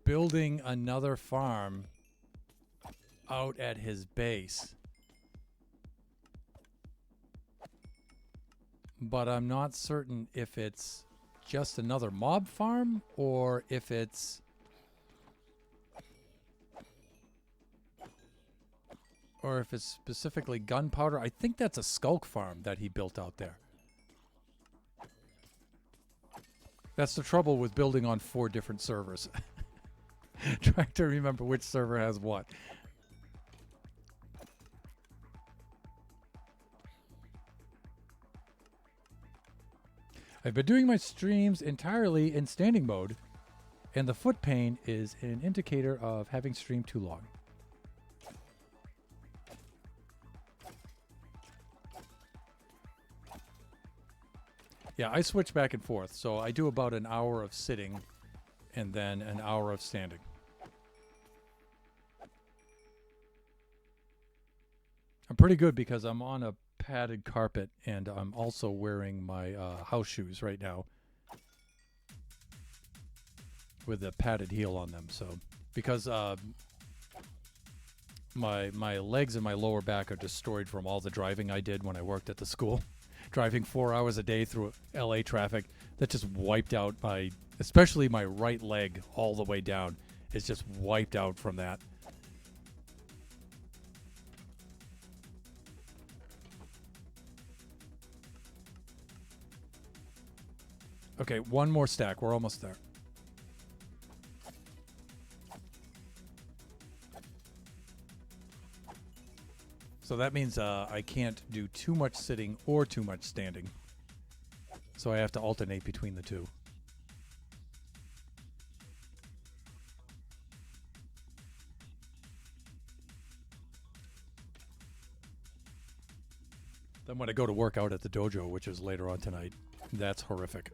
Speaker 1: building another farm out at his base. But I'm not certain if it's just another mob farm or if it's specifically gunpowder. I think that's a skulk farm that he built out there. That's the trouble with building on 4 different servers. Trying to remember which server has what. I've been doing my streams entirely in standing mode, and the foot pain is an indicator of having streamed too long. Yeah, I switch back and forth, so I do about an hour of sitting and then an hour of standing. I'm pretty good because I'm on a padded carpet and I'm also wearing my house shoes right now with a padded heel on them. So because my legs and my lower back are destroyed from all the driving I did when I worked at the school. Driving 4 hours a day through LA traffic, that just wiped out especially my right leg all the way down. It's just wiped out from that. Okay, one more stack. We're almost there. So that means I can't do too much sitting or too much standing. So I have to alternate between the two. Then when I go to work out at the dojo, which is later on tonight, that's horrific.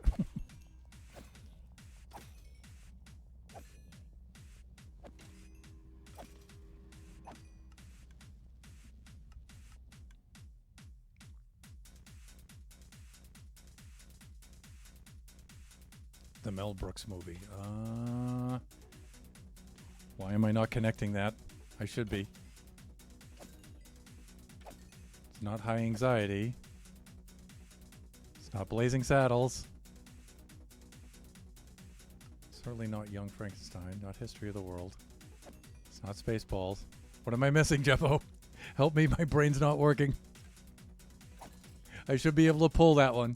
Speaker 1: The Mel Brooks movie. Why am I not connecting that? I should be. It's not High Anxiety. It's not Blazing Saddles. Certainly not Young Frankenstein. Not History of the World. It's not Spaceballs. What am I missing, Jeffo? Help me, my brain's not working. I should be able to pull that one.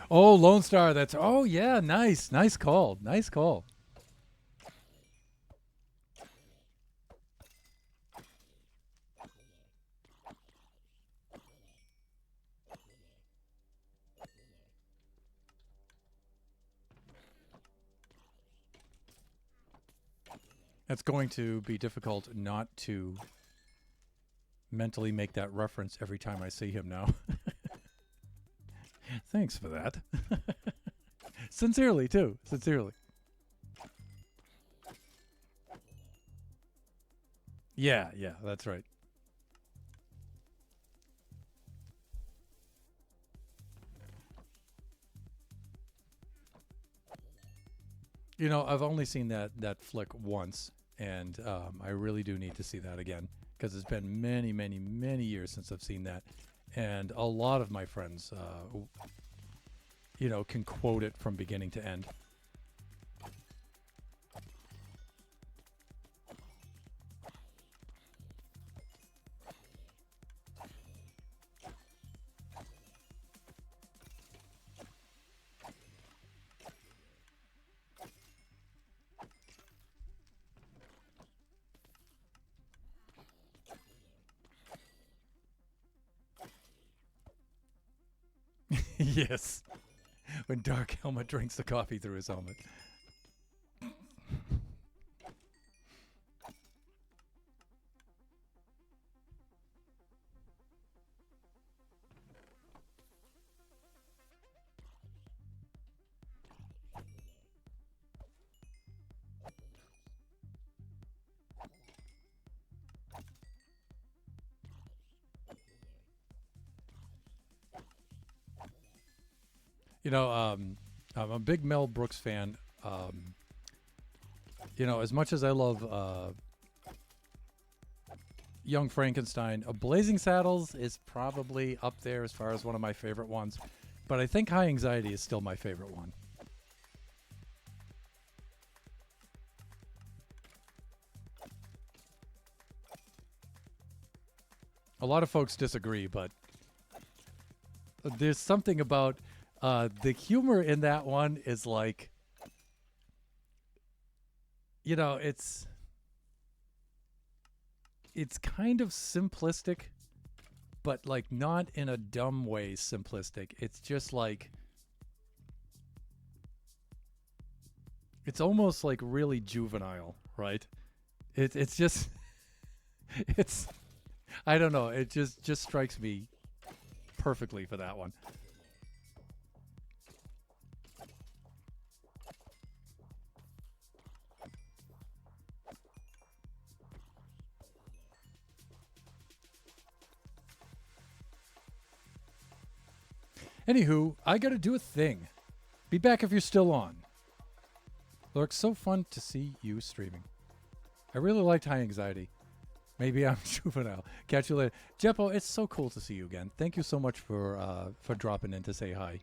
Speaker 1: Oh, Lone Star. That's oh yeah, nice, nice call, nice call. It's going to be difficult not to mentally make that reference every time I see him now. Thanks for that. Sincerely, too. Sincerely. Yeah, yeah, that's right. You know, I've only seen that flick once, and I really do need to see that again because it's been many, many, many years since I've seen that, and a lot of my friends, can quote it from beginning to end. Yes, when Dark Helmet drinks the coffee through his helmet. You know, I'm a big Mel Brooks fan. As much as I love Young Frankenstein, Blazing Saddles is probably up there as far as one of my favorite ones. But I think High Anxiety is still my favorite one. A lot of folks disagree, but there's something about the humor in that one is like, it's kind of simplistic, but like not in a dumb way simplistic. It's just like it's almost like really juvenile, right? It's just it's I don't know. It just strikes me perfectly for that one. Anywho, I gotta do a thing. Be back if you're still on. Lurk, so fun to see you streaming. I really liked High Anxiety. Maybe I'm juvenile. Catch you later. Jeppo, it's so cool to see you again. Thank you so much for dropping in to say hi.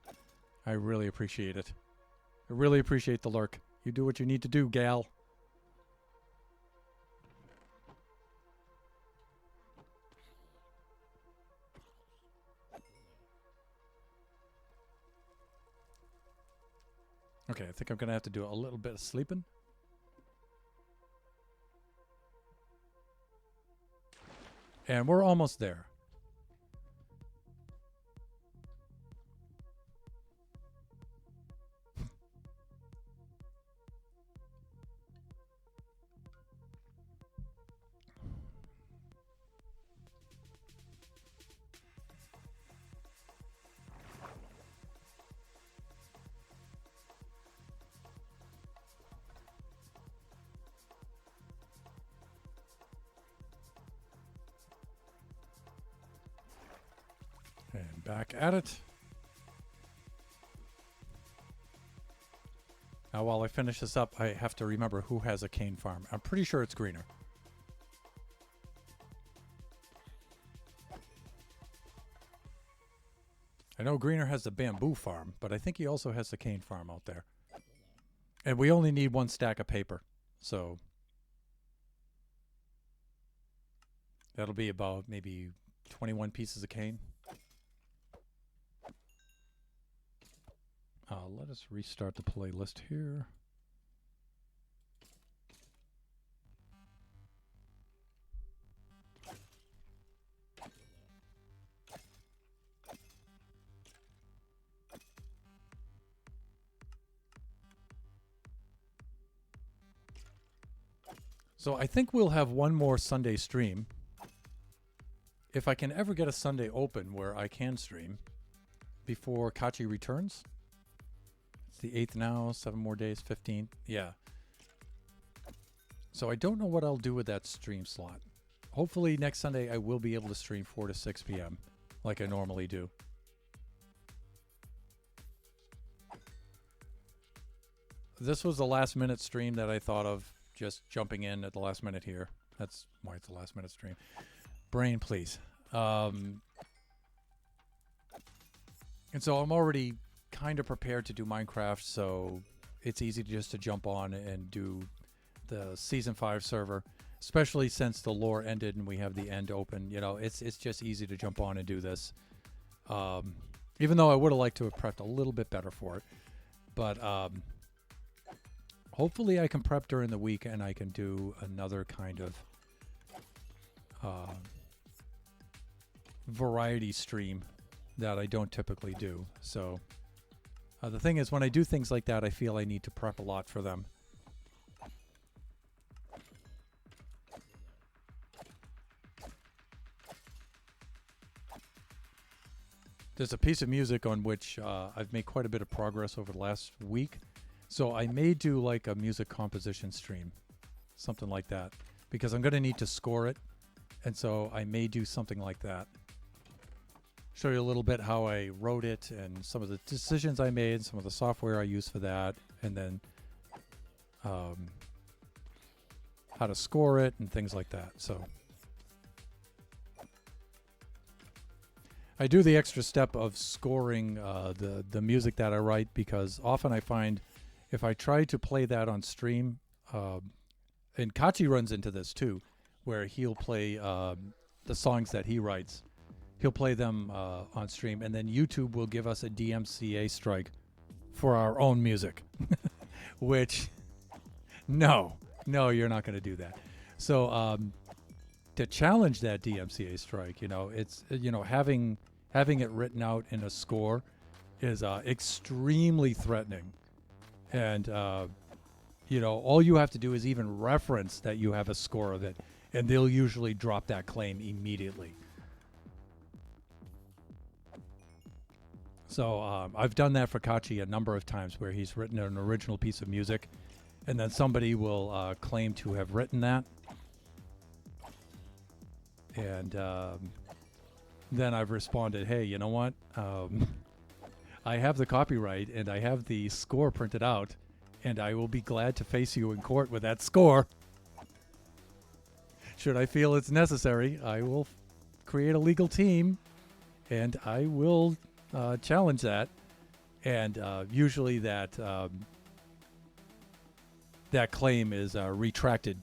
Speaker 1: I really appreciate it. I really appreciate the lurk. You do what you need to do, gal. Okay, I think I'm going to have to do a little bit of sleeping. And we're almost there. And back at it. Now, while I finish this up, I have to remember who has a cane farm. I'm pretty sure it's Greener. I know Greener has the bamboo farm, but I think he also has the cane farm out there. And we only need one stack of paper, so that'll be about maybe 21 pieces of cane. Let us restart the playlist here. So I think we'll have one more Sunday stream. If I can ever get a Sunday open where I can stream before Kachi returns. It's the 8th now, 7 more days, 15th. Yeah. So I don't know what I'll do with that stream slot. Hopefully next Sunday I will be able to stream 4 to 6 p.m. like I normally do. This was the last minute stream that I thought of, just jumping in at the last minute here. That's why it's the last minute stream. Brain, please. And so I'm already kind of prepared to do Minecraft, so it's easy just to jump on and do the Season 5 server, especially since the lore ended and we have the end open. You know, it's just easy to jump on and do this. Even though I would have liked to have prepped a little bit better for it. But hopefully I can prep during the week and I can do another kind of variety stream that I don't typically do. So the thing is, when I do things like that, I feel I need to prep a lot for them. There's a piece of music on which I've made quite a bit of progress over the last week. So I may do like a music composition stream, something like that, because I'm going to need to score it. And so I may do something like that. Show you a little bit how I wrote it and some of the decisions I made, some of the software I use for that, and then how to score it and things like that. So I do the extra step of scoring the music that I write, because often I find if I try to play that on stream, and Kachi runs into this too, where he'll play the songs that he writes. He'll play them on stream, and then YouTube will give us a DMCA strike for our own music, which, no, you're not going to do that. So to challenge that DMCA strike, it's, having it written out in a score is extremely threatening. And, all you have to do is even reference that you have a score of it, and they'll usually drop that claim immediately. So I've done that for Kachi a number of times, where he's written an original piece of music, and then somebody will claim to have written that. And then I've responded, hey, you know what? I have the copyright and I have the score printed out, and I will be glad to face you in court with that score. Should I feel it's necessary, I will create a legal team and I will challenge that. And usually that claim is retracted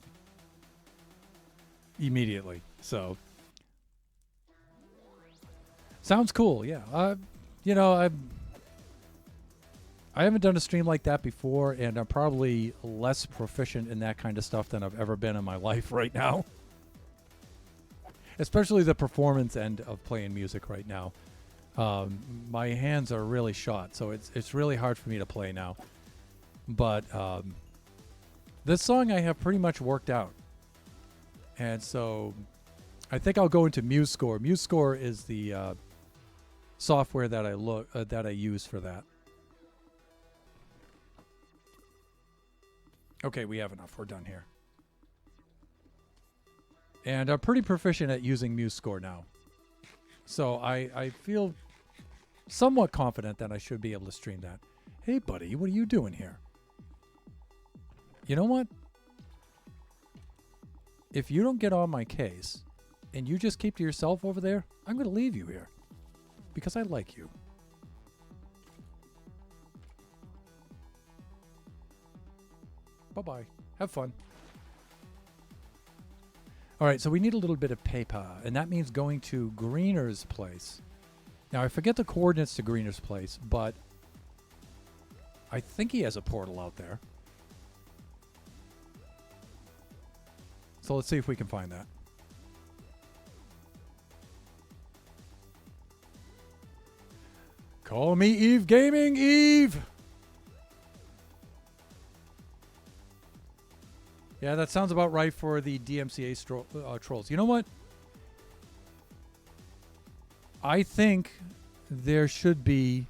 Speaker 1: immediately. So sounds cool. Yeah. I haven't done a stream like that before, and I'm probably less proficient in that kind of stuff than I've ever been in my life right now. Especially the performance end of playing music right now. My hands are really shot, so it's really hard for me to play now. But this song I have pretty much worked out. And so I think I'll go into MuseScore. MuseScore is the software that I use for that. Okay, we have enough. We're done here. And I'm pretty proficient at using MuseScore now. So I feel somewhat confident that I should be able to stream that. Hey, buddy, what are you doing here? You know what? If you don't get on my case and you just keep to yourself over there, I'm going to leave you here because I like you. Bye-bye. Have fun. All right, so we need a little bit of paper, and that means going to Greener's place. Now, I forget the coordinates to Greener's place, but I think he has a portal out there. So let's see if we can find that. Call me Eve Gaming, Eve! Yeah, that sounds about right for the DMCA trolls. You know what? I think there should be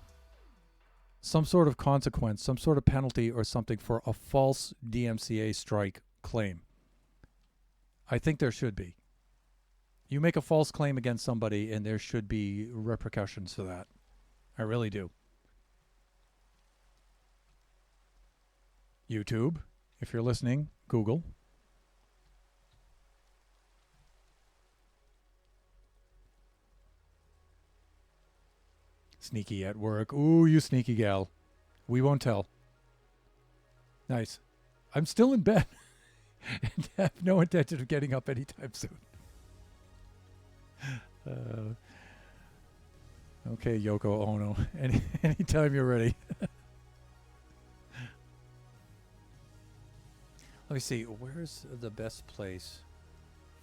Speaker 1: some sort of consequence, some sort of penalty or something for a false DMCA strike claim. I think there should be. You make a false claim against somebody and there should be repercussions for that. I really do. YouTube, if you're listening, Google. Sneaky at work. Ooh, you sneaky gal. We won't tell. Nice. I'm still in bed and have no intention of getting up anytime soon. Okay, Yoko Ono. Anytime you're ready. Let me see. Where's the best place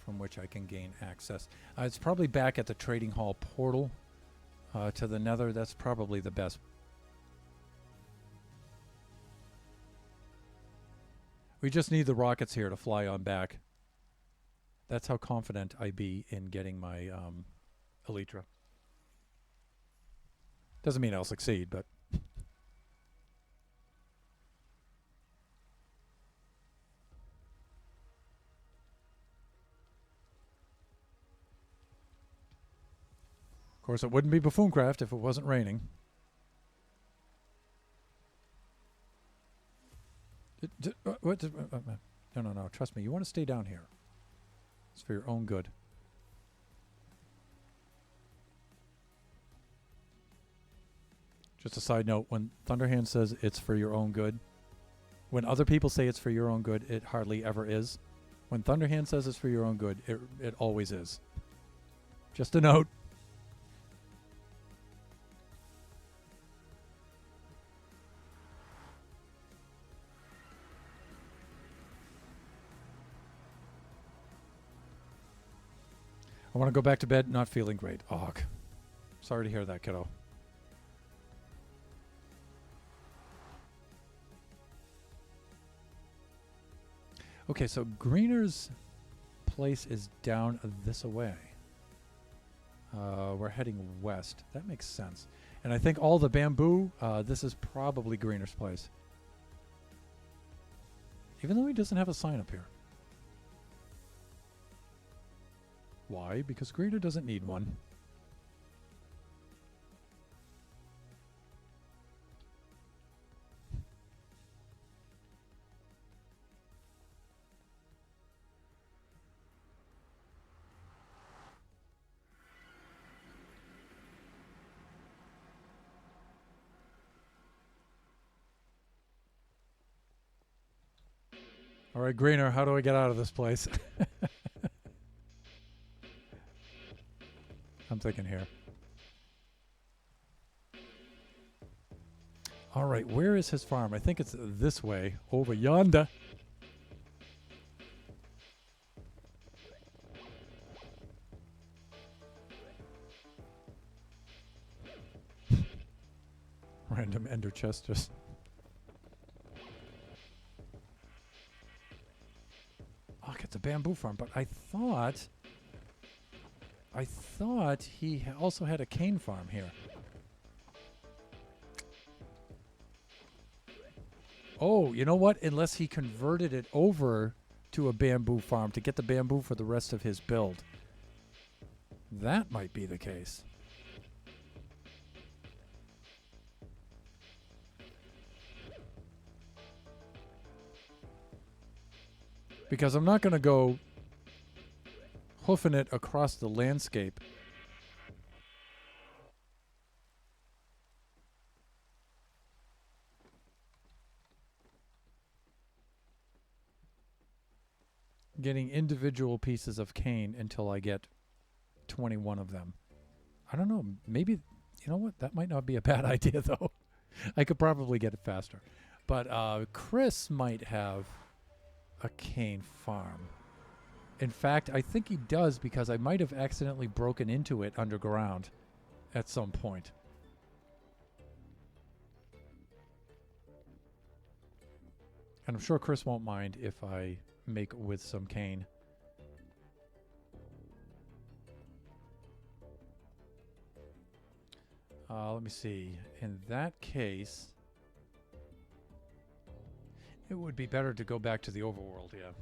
Speaker 1: from which I can gain access? It's probably back at the Trading Hall portal to the Nether. That's probably the best. We just need the rockets here to fly on back. That's how confident I be in getting my Elytra. Doesn't mean I'll succeed, but... Of course, it wouldn't be Buffooncraft if it wasn't raining. No. Trust me. You want to stay down here. It's for your own good. Just a side note, when Thunderhand says it's for your own good, when other people say it's for your own good, it hardly ever is. When Thunderhand says it's for your own good, it always is. Just a note. I want to go back to bed, not feeling great. Ugh. Sorry to hear that, kiddo. Okay, so Greener's place is down this away. We're heading west. That makes sense. And I think all the bamboo, this is probably Greener's place. Even though he doesn't have a sign up here. Why? Because Greener doesn't need one. All right, Greener, how do I get out of this place? I'm thinking here. All right, where is his farm? I think it's this way, over yonder. Random ender chest just... Oh, it's a bamboo farm, but I thought he also had a cane farm here. Oh, you know what? Unless he converted it over to a bamboo farm to get the bamboo for the rest of his build. That might be the case. Because I'm not going to go hoofing it across the landscape. Getting individual pieces of cane until I get 21 of them. I don't know. Maybe, you know what? That might not be a bad idea, though. I could probably get it faster. But Chris might have a cane farm. In fact, I think he does because I might have accidentally broken into it underground at some point. And I'm sure Chris won't mind if I make with some cane. Let me see. In that case, it would be better to go back to the overworld, yeah.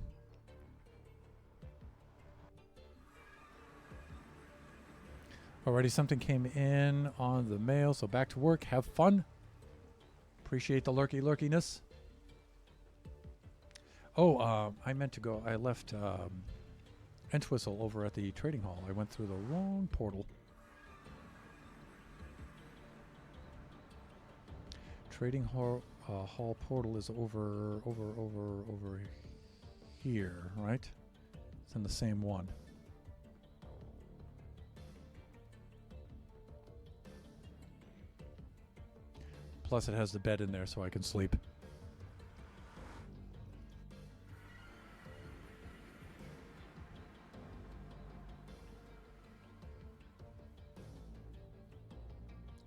Speaker 1: Already something came in on the mail, so back to work. Have fun. Appreciate the lurkiness. Oh, I meant to go. I left Entwistle over at the trading hall. I went through the wrong portal. Trading hall portal is over here, right? It's in the same one. Plus, it has the bed in there so I can sleep.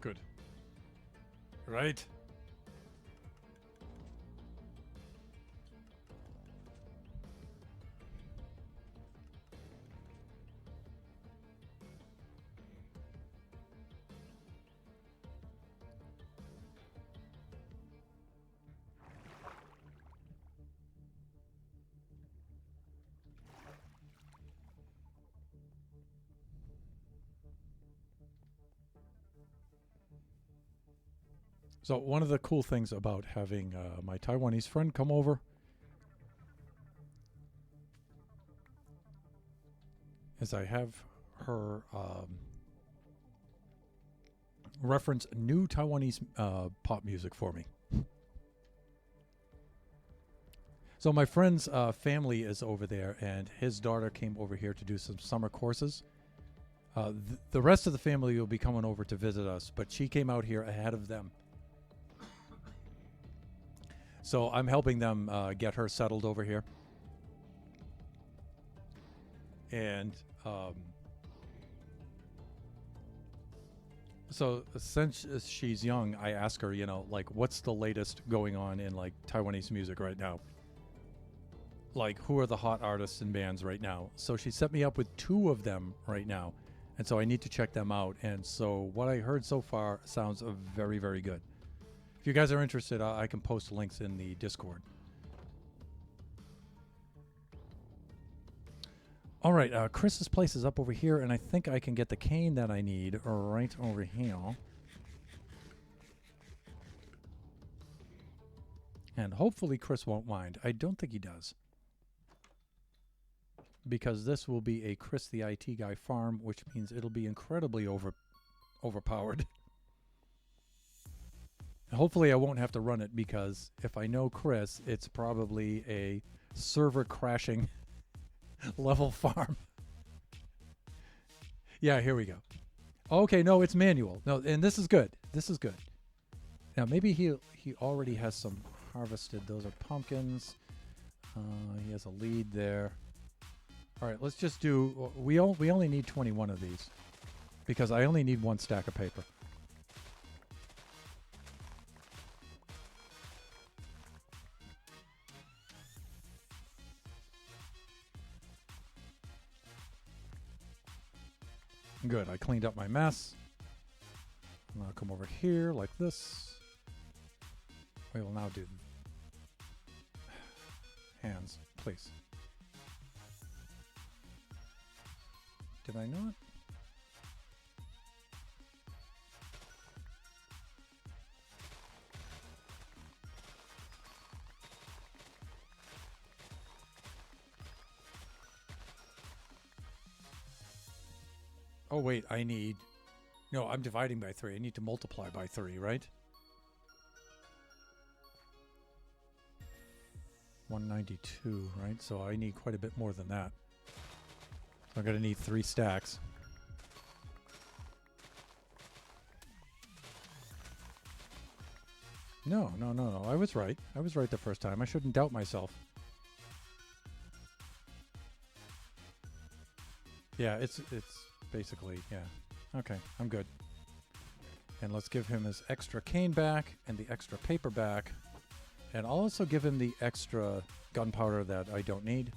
Speaker 1: Good. Right. So one of the cool things about having my Taiwanese friend come over is I have her reference new Taiwanese pop music for me. So my friend's family is over there, and his daughter came over here to do some summer courses. The rest of the family will be coming over to visit us, but she came out here ahead of them. So I'm helping them get her settled over here. And so since she's young, I ask her, you know, like, what's the latest going on in, like, Taiwanese music right now? Like, who are the hot artists and bands right now? So she set me up with 2 of them right now. And so I need to check them out. And so what I heard so far sounds very, very good. If you guys are interested, I can post links in the Discord. All right, Chris's place is up over here, and I think I can get the cane that I need right over here. And hopefully Chris won't mind. I don't think he does. Because this will be a Chris the IT Guy farm, which means it'll be incredibly overpowered. Hopefully I won't have to run it, because if I know Chris, it's probably a server crashing level farm. Yeah, here we go. Okay, no, it's manual. No, and this is good. This is good. Now maybe he already has some harvested. Those are pumpkins. He has a lead there. All right, let's just do. We only need 21 of these, because I only need 1 stack of paper. Good, I cleaned up my mess. And I'll come over here like this. We will now do hands, please. Did I not? Oh, wait, I need... No, I'm dividing by 3. I need to multiply by 3, right? 192, right? So I need quite a bit more than that. I'm going to need 3 stacks. No, no, no, no. I was right. I was right the first time. I shouldn't doubt myself. Yeah, it's basically, yeah. Okay, I'm good. And let's give him his extra cane back and the extra paper back. And I'll also give him the extra gunpowder that I don't need.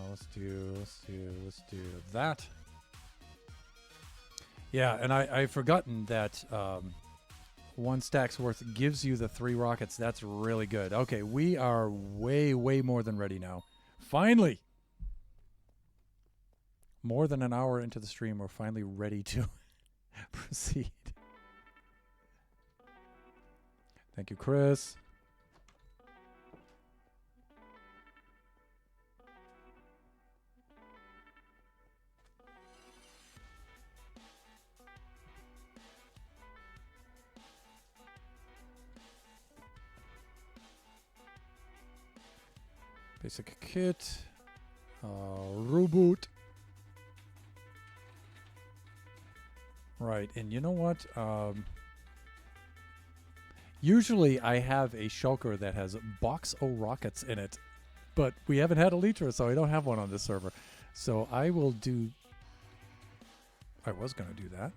Speaker 1: Let's do that. Yeah, and I've forgotten that one stack's worth gives you the 3 rockets. That's really good. Okay, we are way, way more than ready now. Finally! More than an hour into the stream, we're finally ready to proceed. Thank you, Chris. Basic kit. Reboot. Right, and you know what? Usually I have a shulker that has box o' rockets in it, but we haven't had Elytra, so I don't have one on this server. So I will do... I was going to do that.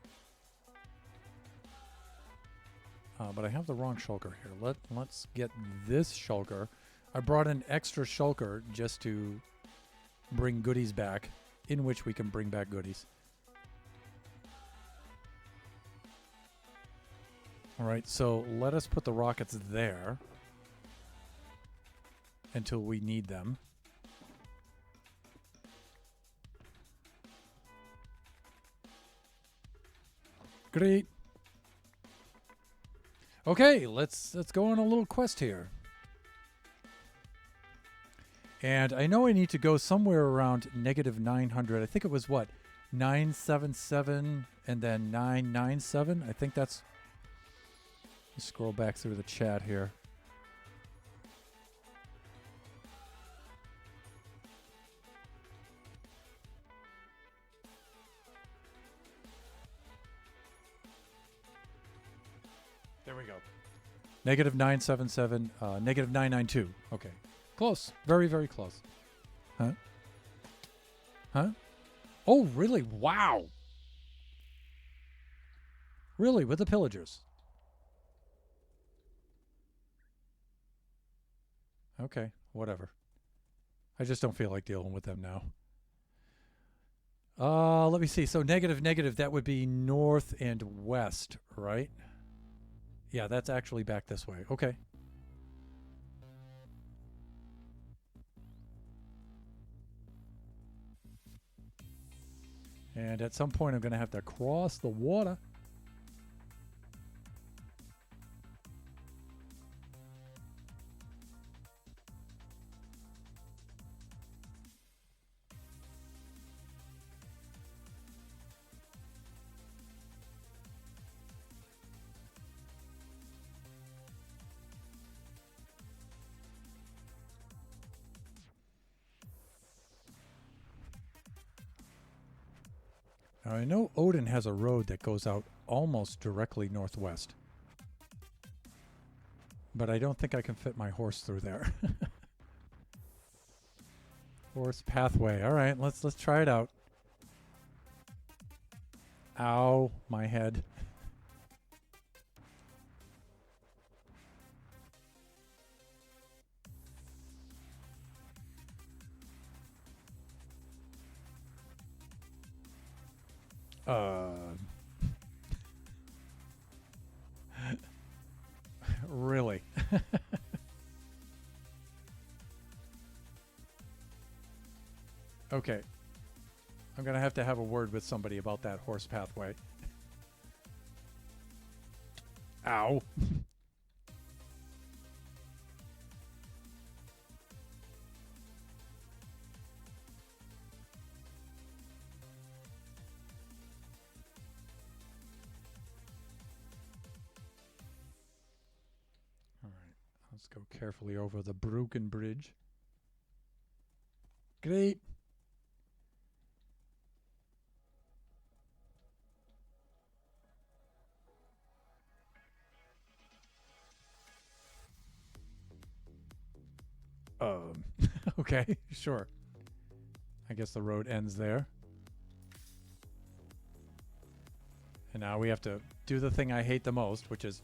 Speaker 1: But I have the wrong shulker here. Let's get this shulker. I brought an extra shulker just to bring goodies back, in which we can bring back goodies. All right, so let us put the rockets there until we need them. Great. Okay, let's go on a little quest here. And I know I need to go somewhere around -900. I think it was what? 977 and then 997. I think that's... Let's scroll back through the chat here. There we go. -977, -992. Okay. Close. Very, very close. Huh? Huh? Oh, really? Wow. Really? With the pillagers? Okay. Whatever. I just don't feel like dealing with them now. Let me see. So negative, that would be north and west, right? Yeah, that's actually back this way. Okay. And at some point, I'm going to have to cross the water. Now, I know Odin has a road that goes out almost directly northwest. But I don't think I can fit my horse through there. Horse pathway. All right, let's try it out. Ow, my head. Really? Okay. I'm going to have a word with somebody about that horse pathway. Ow. Let's go carefully over the broken bridge. Great. Okay, sure. I guess the road ends there. And now we have to do the thing I hate the most, which is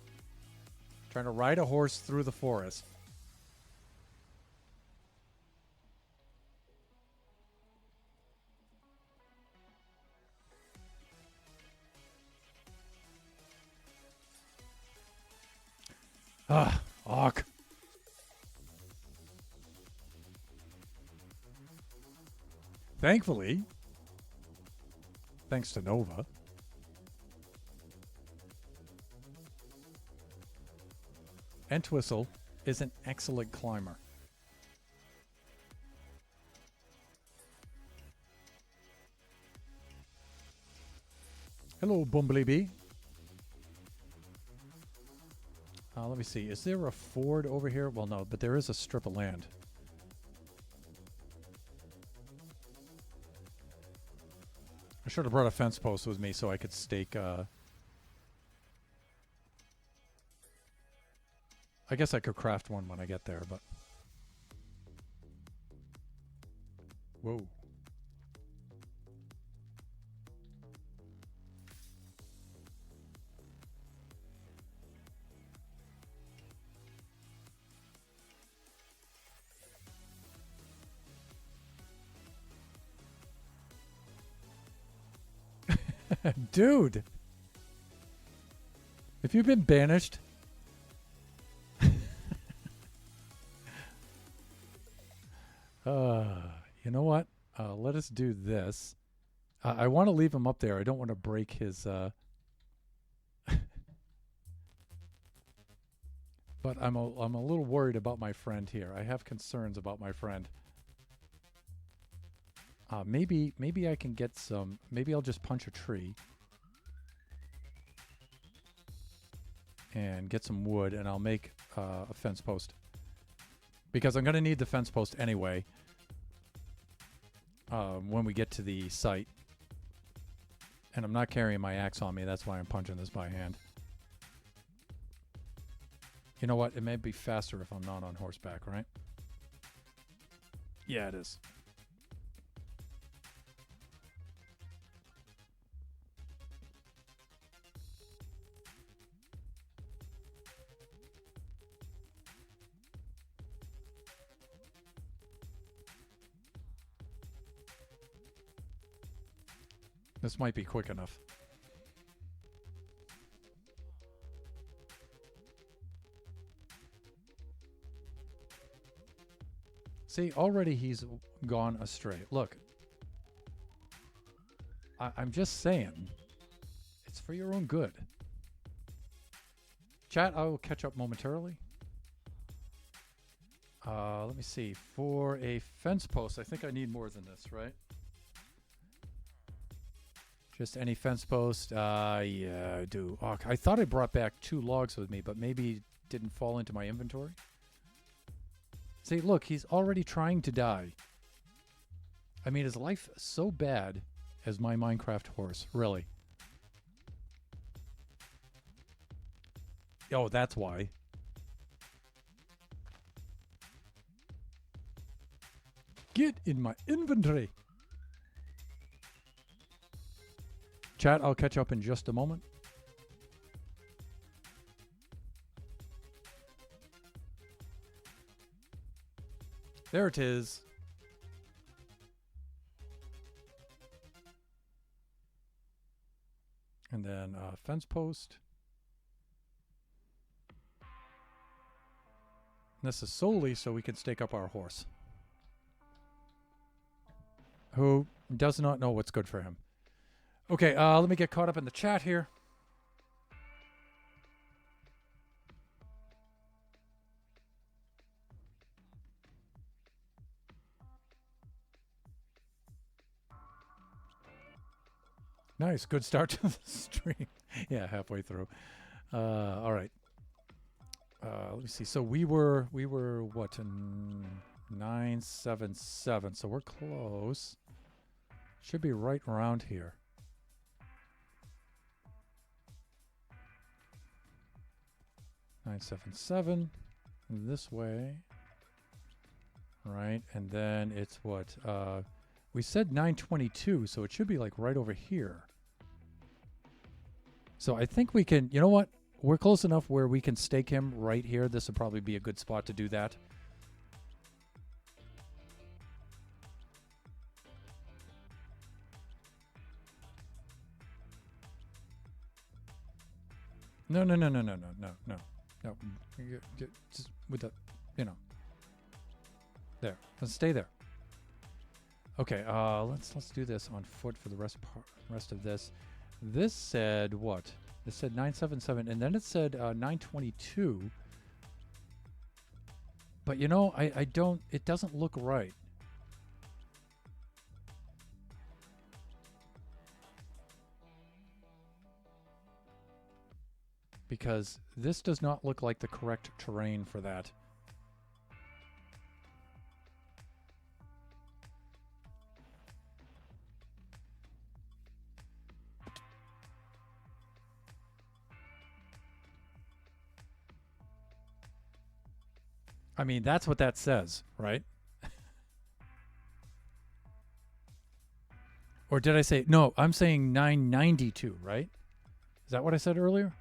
Speaker 1: trying to ride a horse through the forest. Ah, awk. Thankfully, thanks to Nova, Entwistle is an excellent climber. Hello, Bumblebee. Let me see. Is there a ford over here? Well, no, but there is a strip of land. I should have brought a fence post with me so I could stake... I guess I could craft one when I get there, but... Whoa. Dude! If you've been banished... you know what? Let us do this. I want to leave him up there. I don't want to break his... But I'm a little worried about my friend here. I have concerns about my friend. Maybe I can get some... Maybe I'll just punch a tree. And get some wood, and I'll make a fence post. Because I'm going to need the fence post anyway. When we get to the site. And I'm not carrying my axe on me. That's why I'm punching this by hand. You know what? It may be faster if I'm not on horseback, right? Yeah, it is. This might be quick enough. See, already he's gone astray. Look. I'm just saying. It's for your own good. Chat, I will catch up momentarily. Let me see. For a fence post, I think I need more than this, right? Just any fence post? Yeah, I do. Oh, I thought I brought back 2 logs with me, but maybe it didn't fall into my inventory. See, look, he's already trying to die. I mean, is life so bad as my Minecraft horse? Really? Oh, that's why. Get in my inventory. Chat, I'll catch up in just a moment. There it is. And then fence post. And this is solely so we can stake up our horse. Who does not know what's good for him. Okay, let me get caught up in the chat here. Nice, good start to the stream. Yeah, halfway through. All right. Let me see. So we were what, in 977. So we're close. Should be right around here. 977. This way. right? And then it's what? We said 922, so it should be like right over here. So I think we can, you know what? We're close enough where we can stake him right here. This would probably be a good spot to do that. No. Just with the, you know. There. Let's stay there. Okay, let's do this on foot for the rest of this. This said what? It said 977, and then it said 922. But you know, I don't. It doesn't look right. Because this does not look like the correct terrain for that. I mean, that's what that says, right? Or did I say, no, I'm saying 992, right? Is that what I said earlier?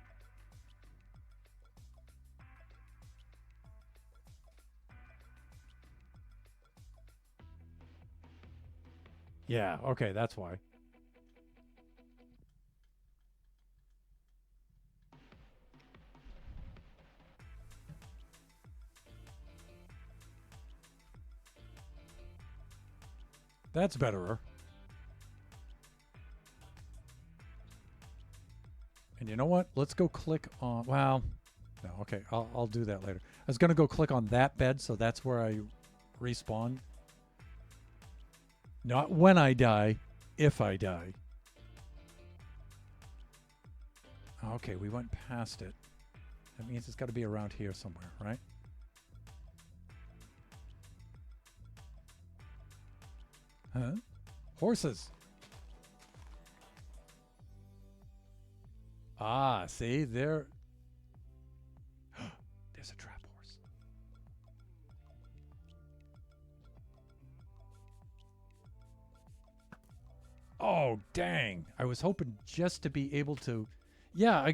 Speaker 1: Yeah, okay, that's why. That's betterer. And you know what? Let's go click on, well, no, okay, I'll do that later. I was going to go click on that bed, so that's where I respawn. Not when I die, if I die. Okay, we went past it. That means it's got to be around here somewhere, right? Huh? Horses. Ah, see, there's a trap horse. Oh, dang. I was hoping just to be able to... Yeah,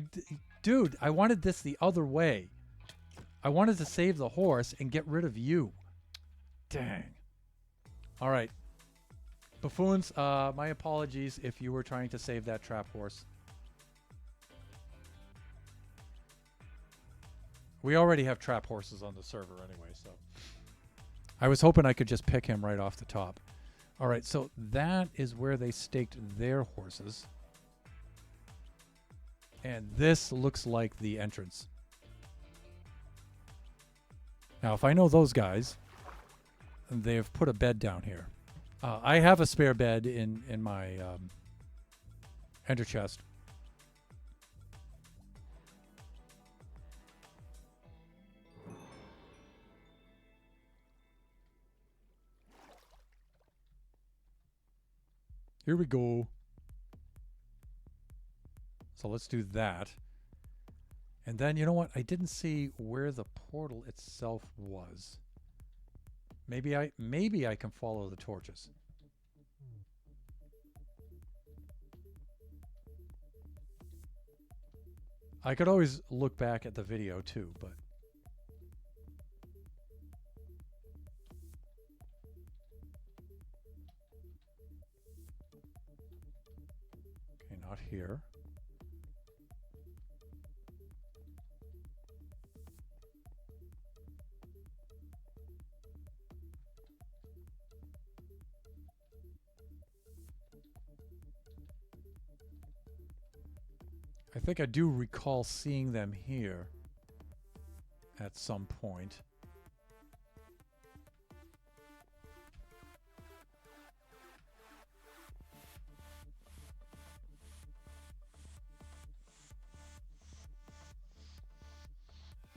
Speaker 1: dude, I wanted this the other way. I wanted to save the horse and get rid of you. Dang. All right. Buffoons, my apologies if you were trying to save that trap horse. We already have trap horses on the server anyway, so... I was hoping I could just pick him right off the top. All right, so that is where they staked their horses. And this looks like the entrance. Now, if I know those guys, they've put a bed down here. I have a spare bed in my ender chest. Here we go. So let's do that. And then, you know what? I didn't see where the portal itself was. Maybe I can follow the torches. I could always look back at the video too, but... Okay, not here. I think I do recall seeing them here at some point.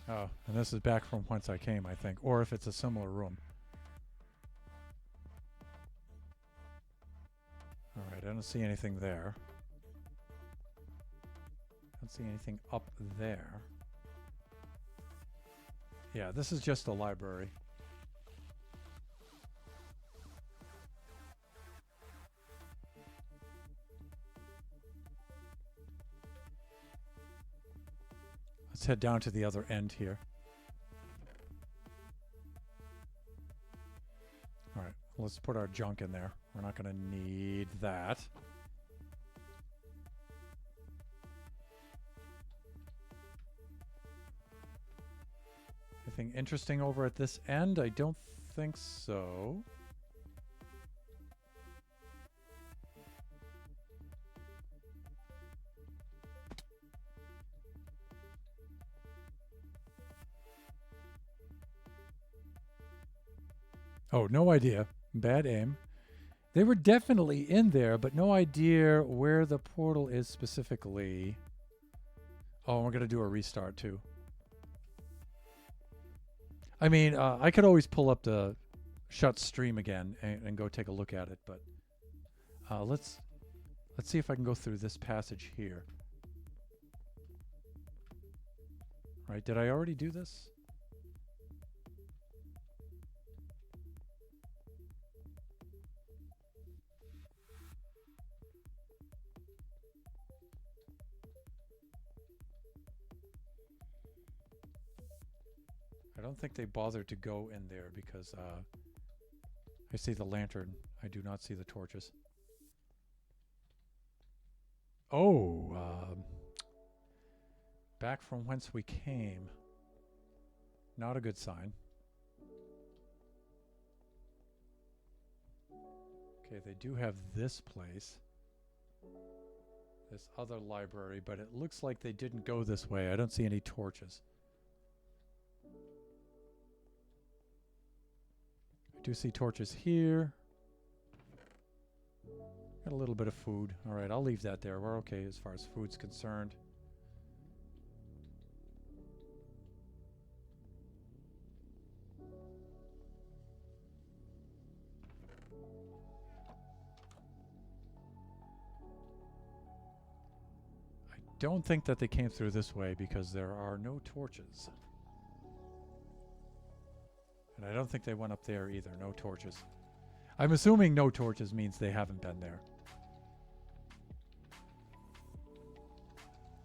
Speaker 1: Oh, and this is back from whence I came, I think. Or if it's a similar room. Alright, I don't see anything there. I don't see anything up there. Yeah, this is just a library. Let's head down to the other end here. All right, let's put our junk in there. We're not going to need that. Anything interesting over at this end? I don't think so. Oh, no idea. Bad aim. They were definitely in there, but no idea where the portal is specifically. Oh, we're going to do a restart too. I mean, I could always pull up the shut stream again and go take a look at it, but let's see if I can go through this passage here. Right, did I already do this? I don't think they bothered to go in there because I see the lantern. I do not see the torches. Oh, back from whence we came. Not a good sign. Okay, they do have this place. This other library, but it looks like they didn't go this way. I don't see any torches. I do see torches here. Got a little bit of food. All right, I'll leave that there. We're okay as far as food's concerned. I don't think that they came through this way because there are no torches. And I don't think they went up there either. No torches. I'm assuming no torches means they haven't been there.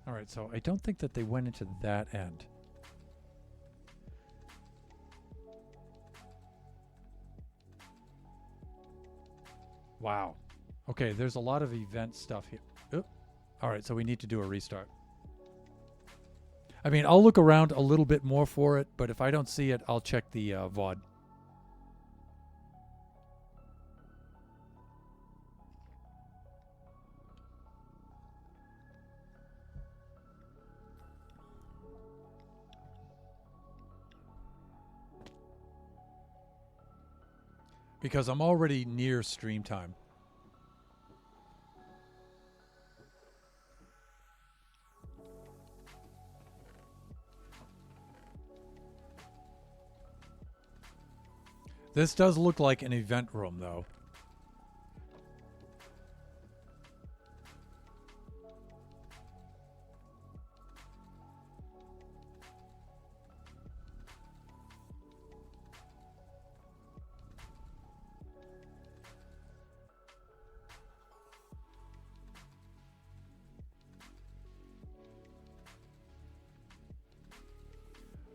Speaker 1: All right, so I don't think that they went into that end. Wow. Okay, there's a lot of event stuff here. Oop. All right, so we need to do a restart. I mean, I'll look around a little bit more for it, but if I don't see it, I'll check the VOD. Because I'm already near stream time. This does look like an event room, though.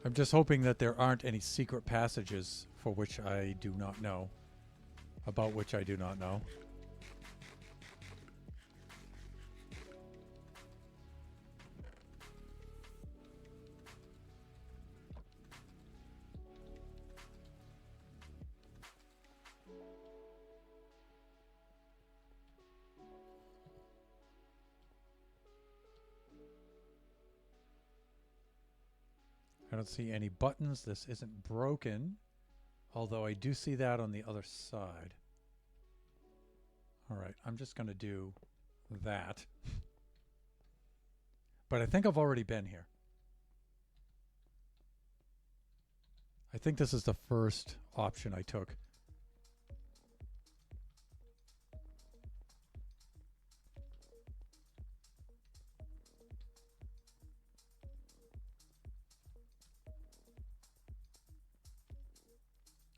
Speaker 1: I'm just hoping that there aren't any secret passages for which I do not know. About which I do not know. I don't see any buttons. This isn't broken. Although I do see that on the other side. All right, I'm just going to do that. But I think I've already been here. I think this is the first option I took.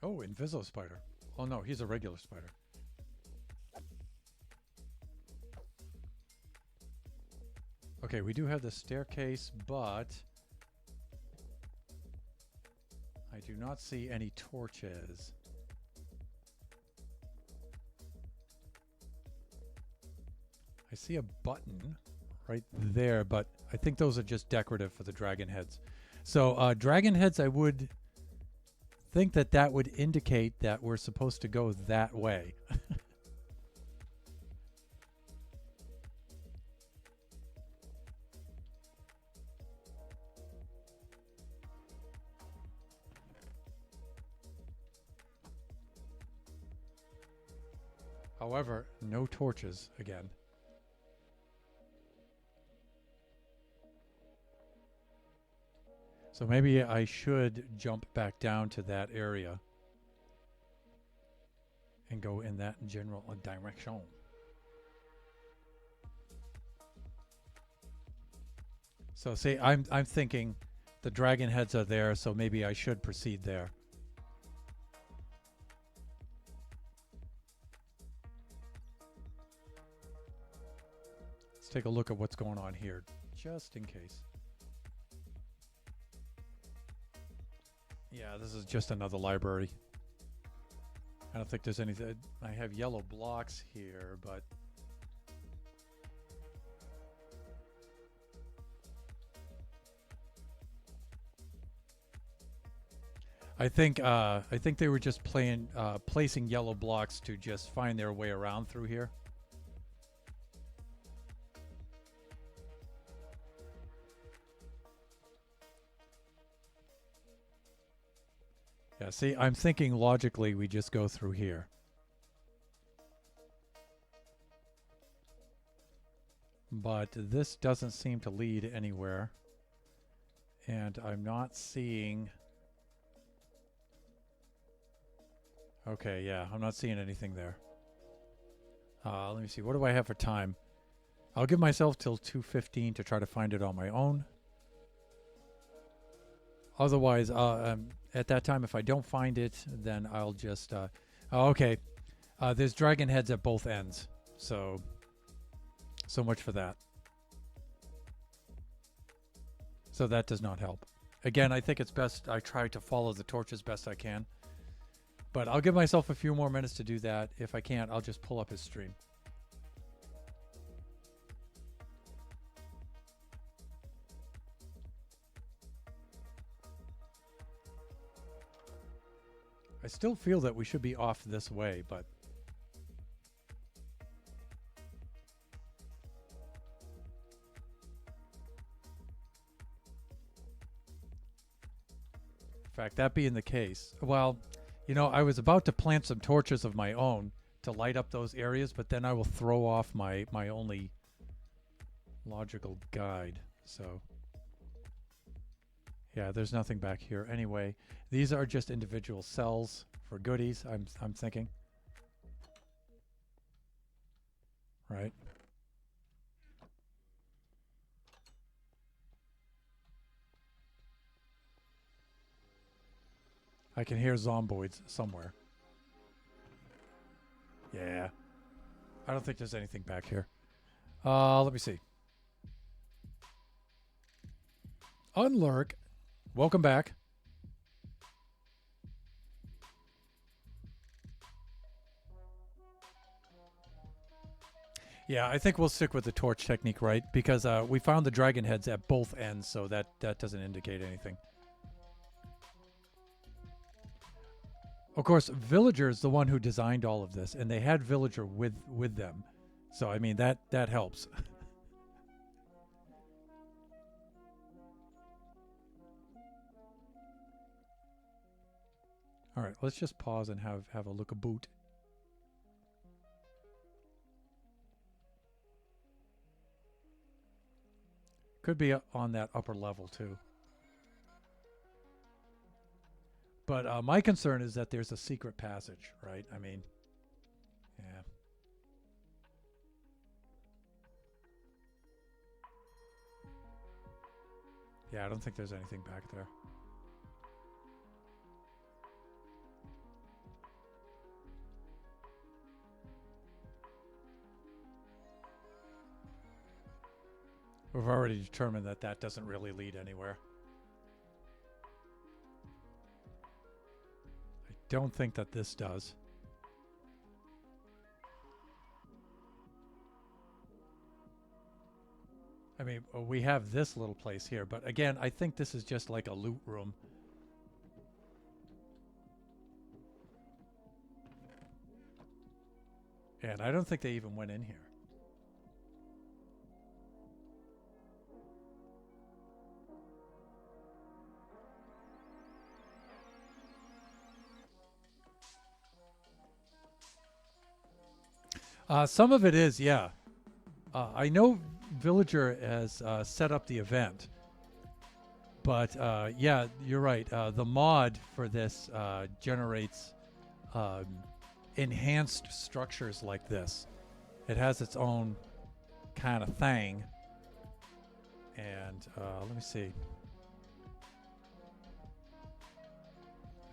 Speaker 1: Oh, Inviso spider. Oh no, he's a regular spider. Okay, we do have the staircase, but do not see any torches. I see a button right there, but I think those are just decorative for the dragon heads. So dragon heads, I would think that that would indicate that we're supposed to go that way. However, no torches again. So maybe I should jump back down to that area and go in that general direction. So see, I'm thinking the dragon heads are there, so maybe I should proceed there. Let's take a look at what's going on here, just in case. Yeah, this is just another library. I don't think there's anything. I have yellow blocks here, but I think they were just placing yellow blocks to just find their way around through here. Yeah, see, I'm thinking logically we just go through here. But this doesn't seem to lead anywhere. And I'm not seeing... Okay, yeah, I'm not seeing anything there. Let me see, what do I have for time? I'll give myself till 2:15 to try to find it on my own. Otherwise, at that time, if I don't find it, then I'll just... oh, okay. There's dragon heads at both ends. So much for that. So that does not help. Again, I think it's best I try to follow the torch as best I can. But I'll give myself a few more minutes to do that. If I can't, I'll just pull up his stream. I still feel that we should be off this way, but... In fact, that being the case, well, you know, I was about to plant some torches of my own to light up those areas, but then I will throw off my only logical guide, so... Yeah, there's nothing back here. Anyway, these are just individual cells for goodies, I'm thinking. Right? I can hear zomboids somewhere. Yeah. I don't think there's anything back here. Let me see. Unlurk. Welcome back. Yeah, I think we'll stick with the torch technique, right? Because we found the dragon heads at both ends, so that doesn't indicate anything. Of course, Villager is the one who designed all of this, and they had Villager with them. So, I mean, that helps. All right, let's just pause and have a look about. Could be on that upper level too. But my concern is that there's a secret passage, right? I mean, yeah. Yeah, I don't think there's anything back there. We've already determined that that doesn't really lead anywhere. don't think that this does. I mean, we have this little place here, but again, I think this is just like a loot room. And I don't think they even went in here. Some of it is, yeah. I know Villager has set up the event, but yeah, you're right. The mod for this generates enhanced structures like this. It has its own kind of thing. And let me see.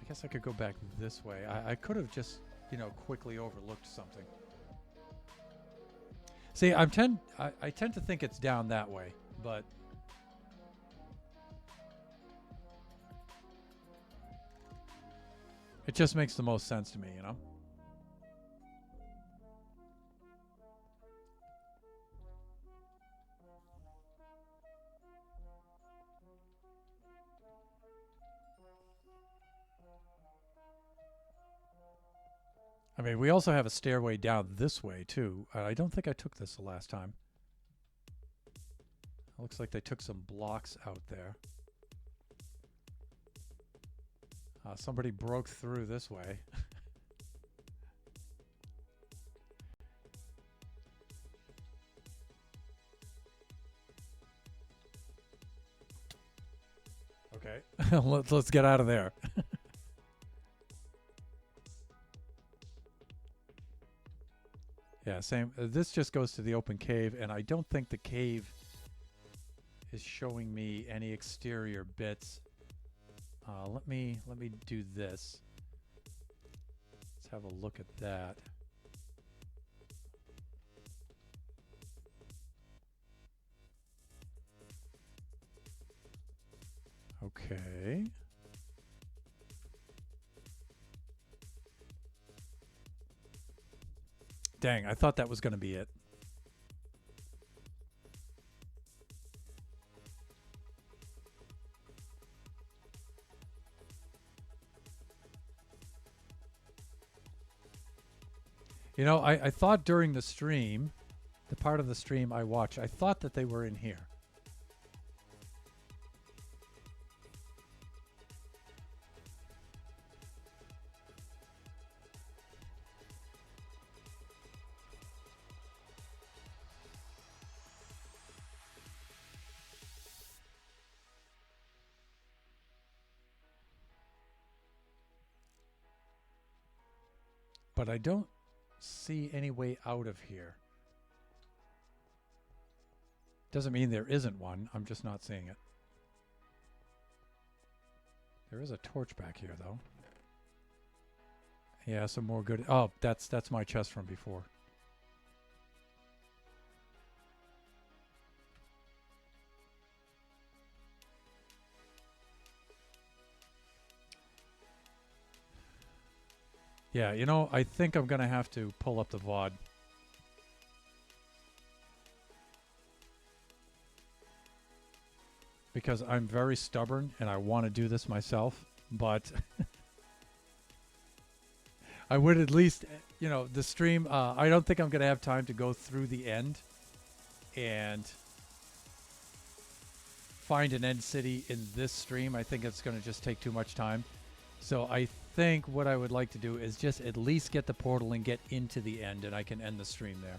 Speaker 1: I guess I could go back this way. I could have just, you know, quickly overlooked something. See, I tend to think it's down that way, but it just makes the most sense to me, you know? I mean, we also have a stairway down this way, too. I don't think I took this the last time. It looks like they took some blocks out there. Somebody broke through this way. Okay, let's get out of there. Yeah, same. This just goes to the open cave, and I don't think the cave is showing me any exterior bits. Let me do this. Let's have a look at that. Okay. Dang, I thought that was going to be it. You know, I thought during the stream, the part of the stream I watched, I thought that they were in here. But I don't see any way out of here. Doesn't mean there isn't one. I'm just not seeing it. There is a torch back here, though. Yeah, some more good. Oh, that's my chest from before. Yeah, you know, I think I'm going to have to pull up the VOD. Because I'm very stubborn and I want to do this myself, but I would at least, you know, the stream, I don't think I'm going to have time to go through the end and find an end city in this stream. I think it's going to just take too much time. So I think what I would like to do is just at least get the portal and get into the end, and I can end the stream there.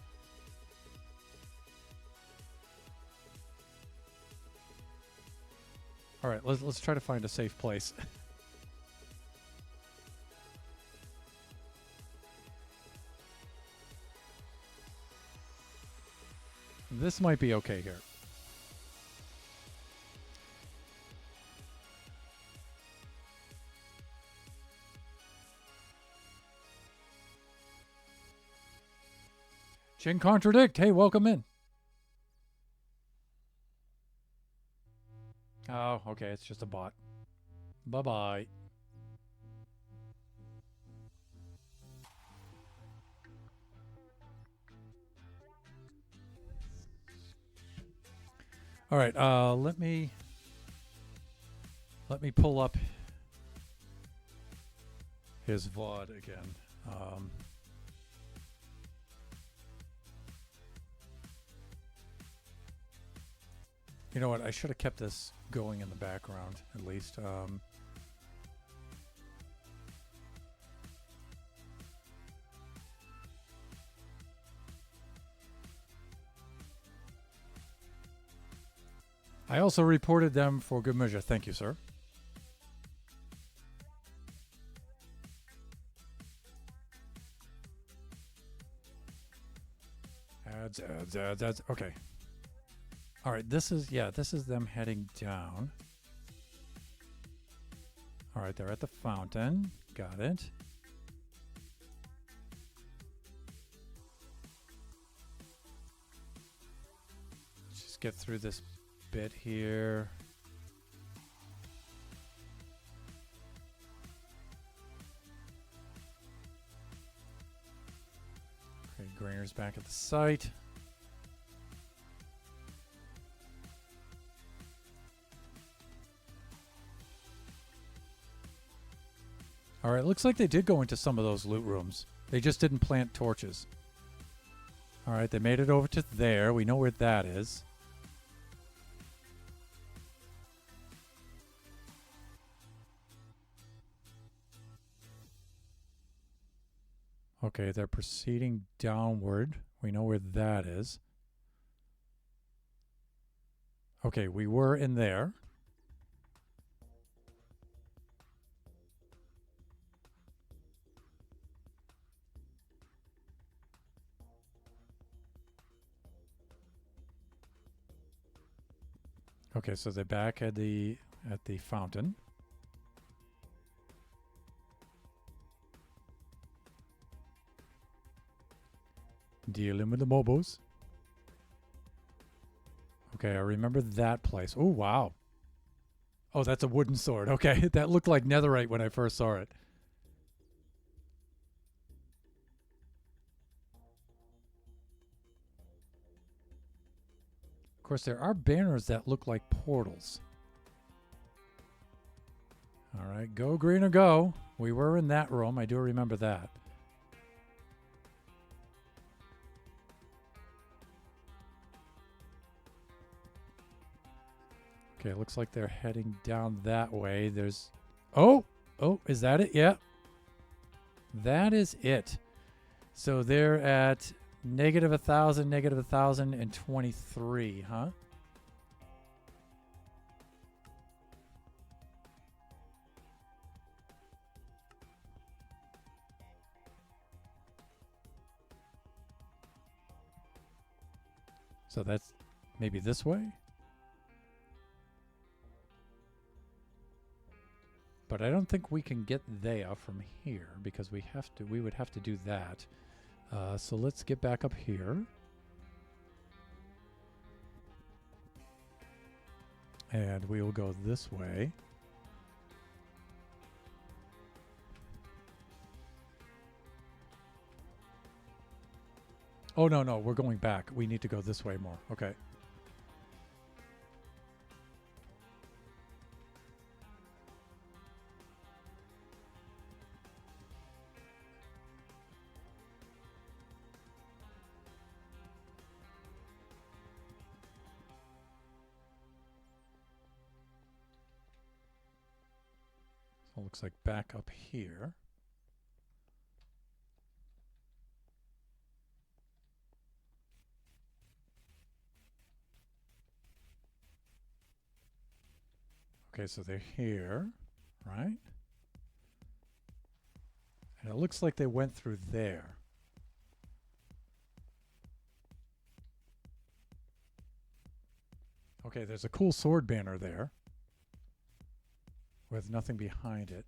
Speaker 1: All right, let's try to find a safe place. This might be okay here. Chin Contradict, hey, welcome in. Oh, okay, it's just a bot. Bye-bye. All right, let me pull up his VOD again. You know what? I should have kept this going in the background at least. I also reported them for good measure. Thank you, sir. Ads. Okay. All right, this is them heading down. All right, they're at the fountain. Got it. Just get through this bit here. Okay, Grainer's back at the site. All right, looks like they did go into some of those loot rooms. They just didn't plant torches. All right, they made it over to there. We know where that is. Okay, they're proceeding downward. We know where that is. Okay, we were in there. Okay, so they're back at the fountain. Dealing with the mobos. Okay, I remember that place. Oh, wow. Oh, that's a wooden sword. Okay, that looked like netherite when I first saw it. Of course, there are banners that look like portals. All right, go Greener, go. We were in that room. I do remember that. Okay, looks like they're heading down that way. There's... Oh, is that it? Yeah. That is it. So they're at -1,000, -1,023, huh? So that's maybe this way? But I don't think we can get there from here because we would have to do that. So let's get back up here. And we will go this way. Oh, no, we're going back. We need to go this way more. Okay. So it looks like back up here. Okay, so they're here, right? And it looks like they went through there. Okay, there's a cool sword banner there with nothing behind it.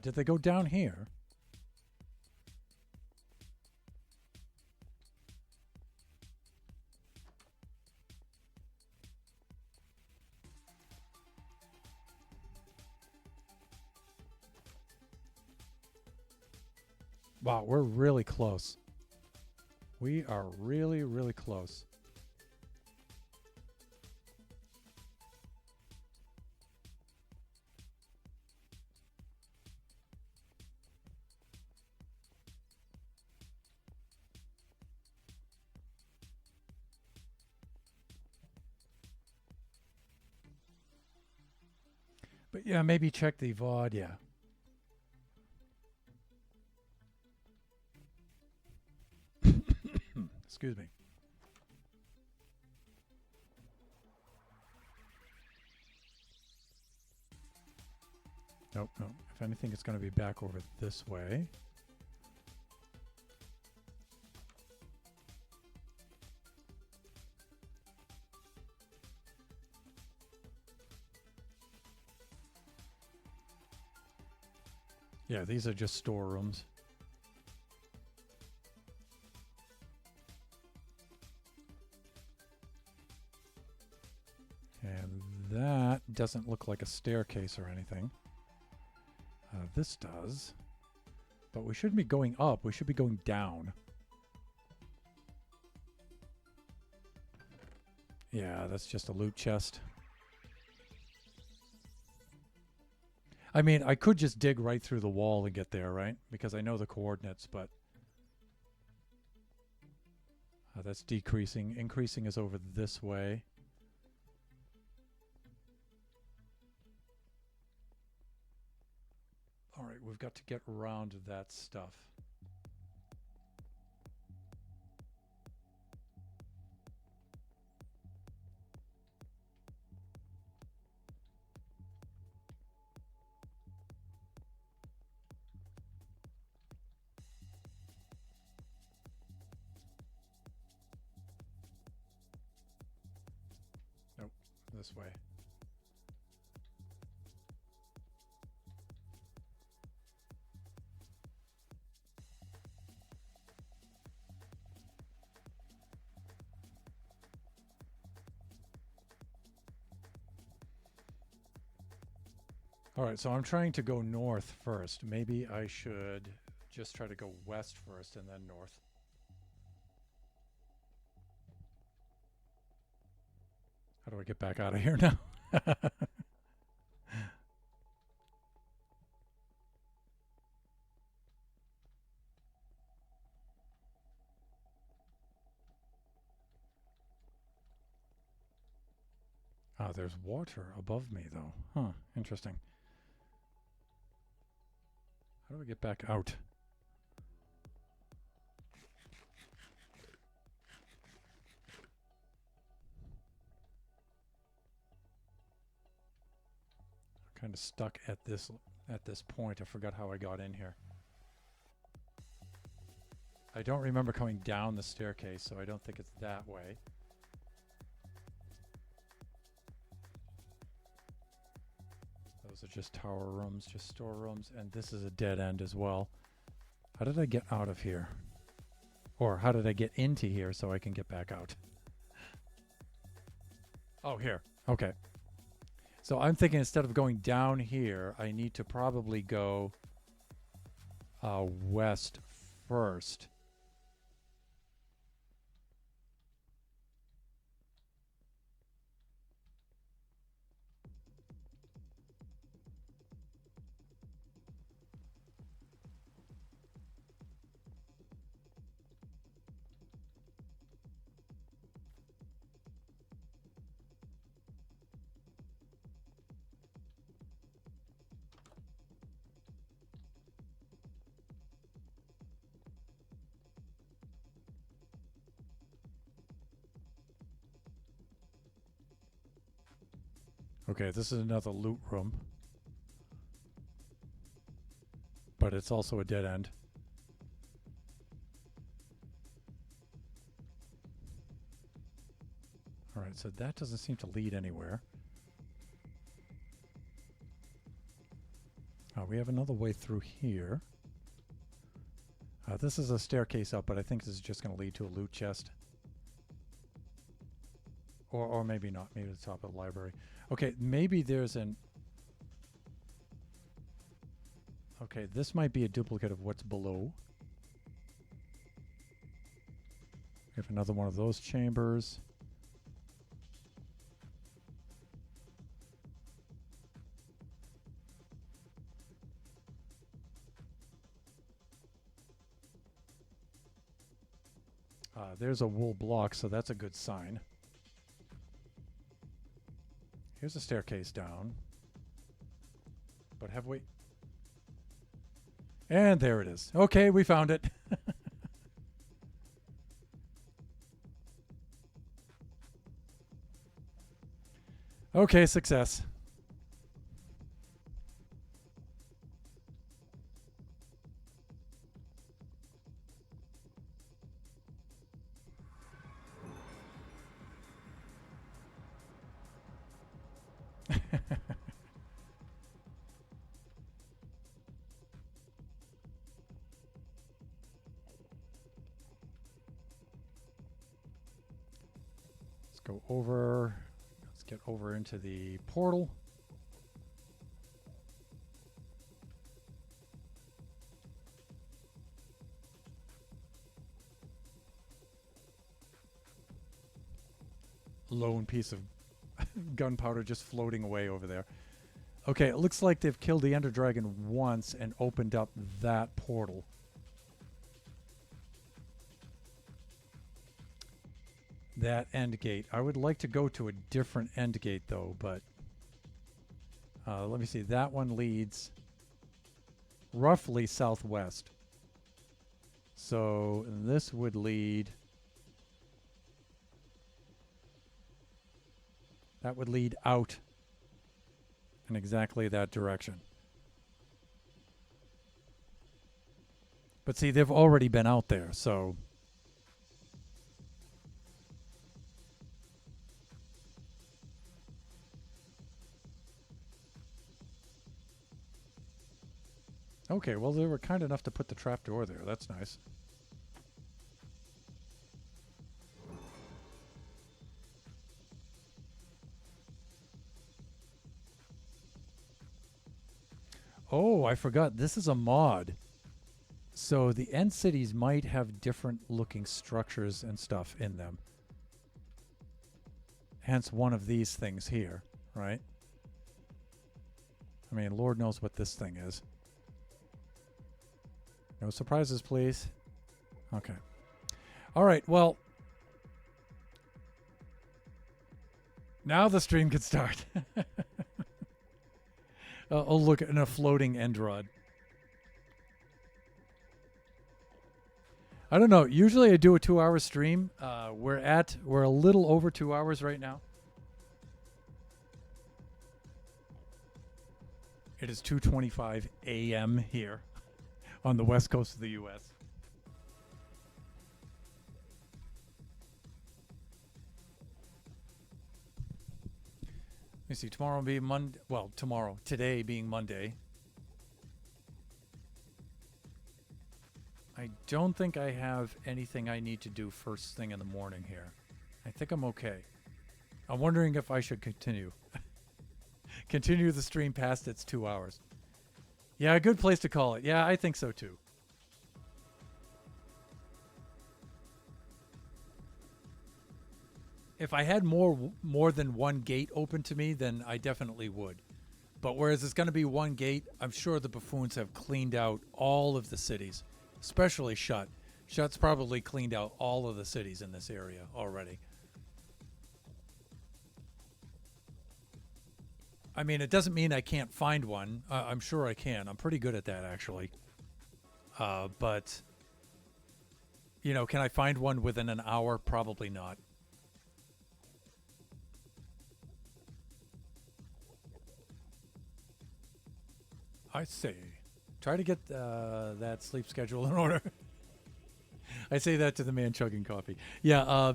Speaker 1: Did they go down here? Wow, we're really close. We are really, really close. But yeah, maybe check the VOD, yeah. Excuse me. Nope, nope. If anything, it's going to be back over this way. Yeah, these are just storerooms. And that doesn't look like a staircase or anything. This does. But we shouldn't be going up. We should be going down. Yeah, that's just a loot chest. I mean, I could just dig right through the wall and get there, right? Because I know the coordinates, but... that's decreasing. Increasing is over this way. All right, we've got to get around that stuff. Nope, this way. All right, so I'm trying to go north first. Maybe I should just try to go west first and then north. How do I get back out of here now? Ah, there's water above me, though. Huh, interesting. How do I get back out? I'm kind of stuck at this point. I forgot how I got in here. I don't remember coming down the staircase, so I don't think it's that way. Those are just tower rooms, just storerooms, and this is a dead end as well. How did I get out of here? Or how did I get into here so I can get back out? Oh, here. Okay. So I'm thinking instead of going down here, I need to probably go west first. Okay, this is another loot room. But it's also a dead end. Alright, so that doesn't seem to lead anywhere. We have another way through here. This is a staircase up, but I think this is just going to lead to a loot chest. Or maybe not. Maybe the top of the library. Okay, maybe there's an... Okay, this might be a duplicate of what's below. We have another one of those chambers. There's a wool block, so that's a good sign. Here's a staircase down. But have we... And there it is. Okay, we found it. Okay, success. Let's go over. Let's get over into the portal. Lone piece of gunpowder just floating away over there. Okay, it looks like they've killed the Ender Dragon once and opened up that portal. That end gate. I would like to go to a different end gate though, but let me see. That one leads roughly southwest. So this would lead... That would lead out in exactly that direction. But see, they've already been out there, so... Okay, well, they were kind enough to put the trapdoor there. That's nice. Oh, I forgot. This is a mod. So the end cities might have different looking structures and stuff in them. Hence one of these things here, right? I mean, Lord knows what this thing is. No surprises, please. Okay. All right, well. Now the stream can start. Oh, look, at a floating end rod. I don't know. Usually I do a 2-hour stream. We're a little over 2 hours right now. It is 2:25 a.m. here on the west coast of the U.S. Let me see. Tomorrow will be Monday. Well, today being Monday. I don't think I have anything I need to do first thing in the morning here. I think I'm okay. I'm wondering if I should continue. Continue the stream past its 2 hours. Yeah, a good place to call it. Yeah, I think so too. If I had more than one gate open to me, then I definitely would. But whereas it's going to be one gate, I'm sure the buffoons have cleaned out all of the cities, especially Shut. Shut's probably cleaned out all of the cities in this area already. I mean, it doesn't mean I can't find one. I'm sure I can. I'm pretty good at that, actually. But, you know, can I find one within an hour? Probably not. I say, try to get that sleep schedule in order. I say that to the man chugging coffee. Yeah,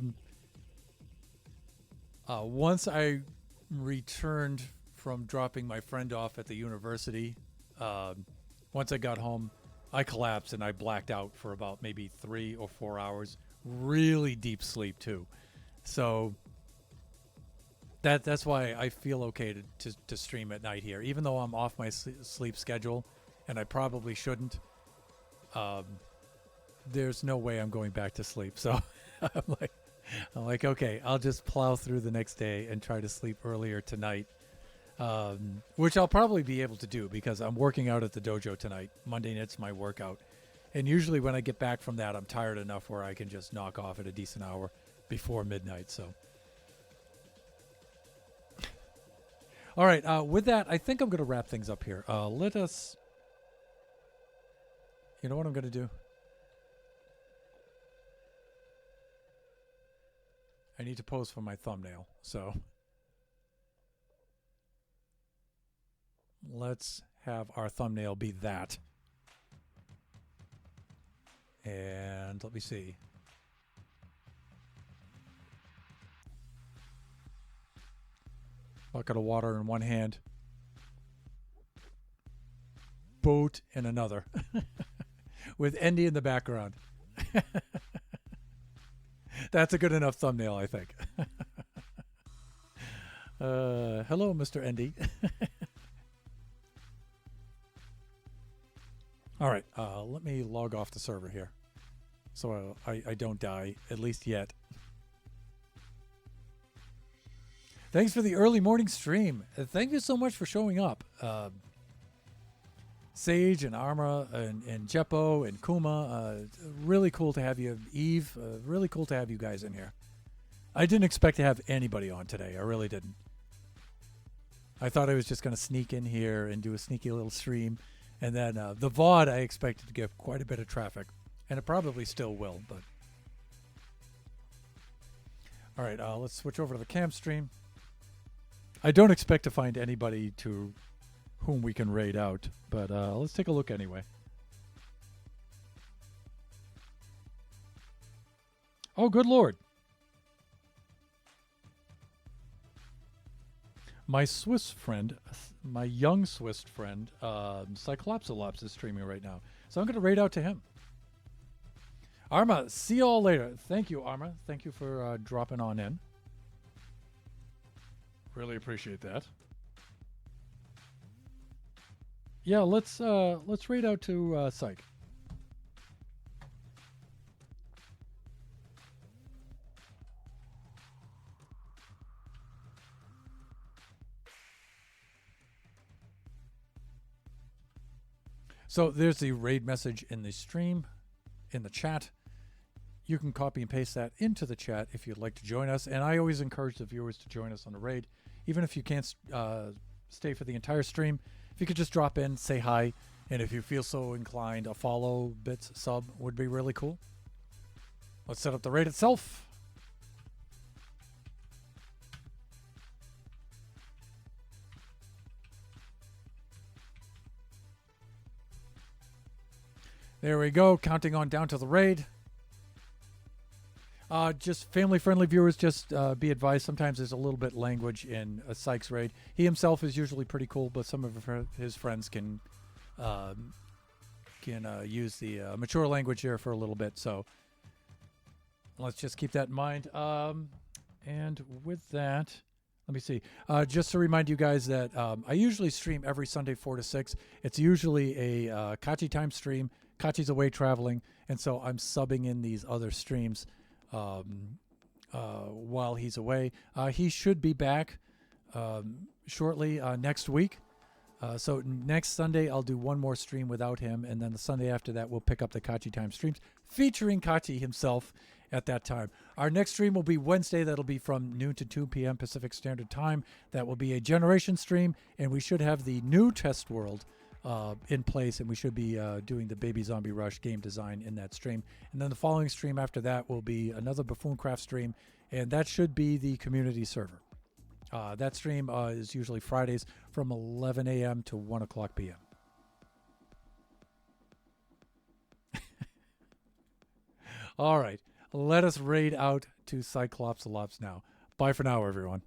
Speaker 1: once I returned from dropping my friend off at the university, once I got home, I collapsed and I blacked out for about maybe 3 or 4 hours. Really deep sleep, too. So... That's why I feel okay to stream at night here, even though I'm off my sleep schedule, and I probably shouldn't. There's no way I'm going back to sleep, so I'm like, okay, I'll just plow through the next day and try to sleep earlier tonight, which I'll probably be able to do because I'm working out at the dojo tonight. Monday night's my workout. And usually when I get back from that, I'm tired enough where I can just knock off at a decent hour before midnight. So, all right. With that, I think I'm going to wrap things up here. Let us. You know what I'm going to do? I need to pose for my thumbnail. So let's have our thumbnail be that. And let me see. Bucket of water in one hand. Boat in another. With Andy in the background. That's a good enough thumbnail, I think. Hello, Mr. Andy. All right, let me log off the server here so I don't die, at least yet. Thanks for the early morning stream. Thank you so much for showing up. Sage and Arma and Jeppo and Kuma. Really cool to have you. Eve, really cool to have you guys in here. I didn't expect to have anybody on today. I really didn't. I thought I was just going to sneak in here and do a sneaky little stream. And then the VOD, I expected to get quite a bit of traffic. And it probably still will. But all right, let's switch over to the cam stream. I don't expect to find anybody to whom we can raid out. But let's take a look anyway. Oh, good Lord. My Swiss friend, my young Swiss friend, Cyclopsolops is streaming right now. So I'm going to raid out to him. Arma, see you all later. Thank you, Arma. Thank you for dropping on in. Really appreciate that. Yeah, let's raid out to Psych. So there's the raid message in the stream, in the chat. You can copy and paste that into the chat if you'd like to join us. And I always encourage the viewers to join us on the raid, even if you can't stay for the entire stream. If you could just drop in, say hi, and if you feel so inclined, a follow, bits, sub would be really cool. Let's set up the raid itself. There we go, counting on down to the raid. Just family-friendly viewers, just be advised, sometimes there's a little bit language in a Sykes raid. He himself is usually pretty cool, but some of his friends can use the mature language here for a little bit. So let's just keep that in mind. And with that, let me see. Just to remind you guys that I usually stream every Sunday 4 to 6. It's usually a Kachi time stream. Kachi's away traveling, and so I'm subbing in these other streams while he's away. He should be back shortly next week. So next Sunday, I'll do one more stream without him, and then the Sunday after that, we'll pick up the Kachi time streams featuring Kachi himself at that time. Our next stream will be Wednesday. That'll be from noon to 2 p.m. Pacific Standard Time. That will be a generation stream, and we should have the new test world in place, and we should be doing the Baby Zombie Rush game design in that stream. And then the following stream after that will be another Buffooncraft stream, and that should be the community server. That stream is usually Fridays from 11 a.m. to 1 o'clock p.m. All right, let us raid out to Cyclopsolops now. Bye for now, everyone.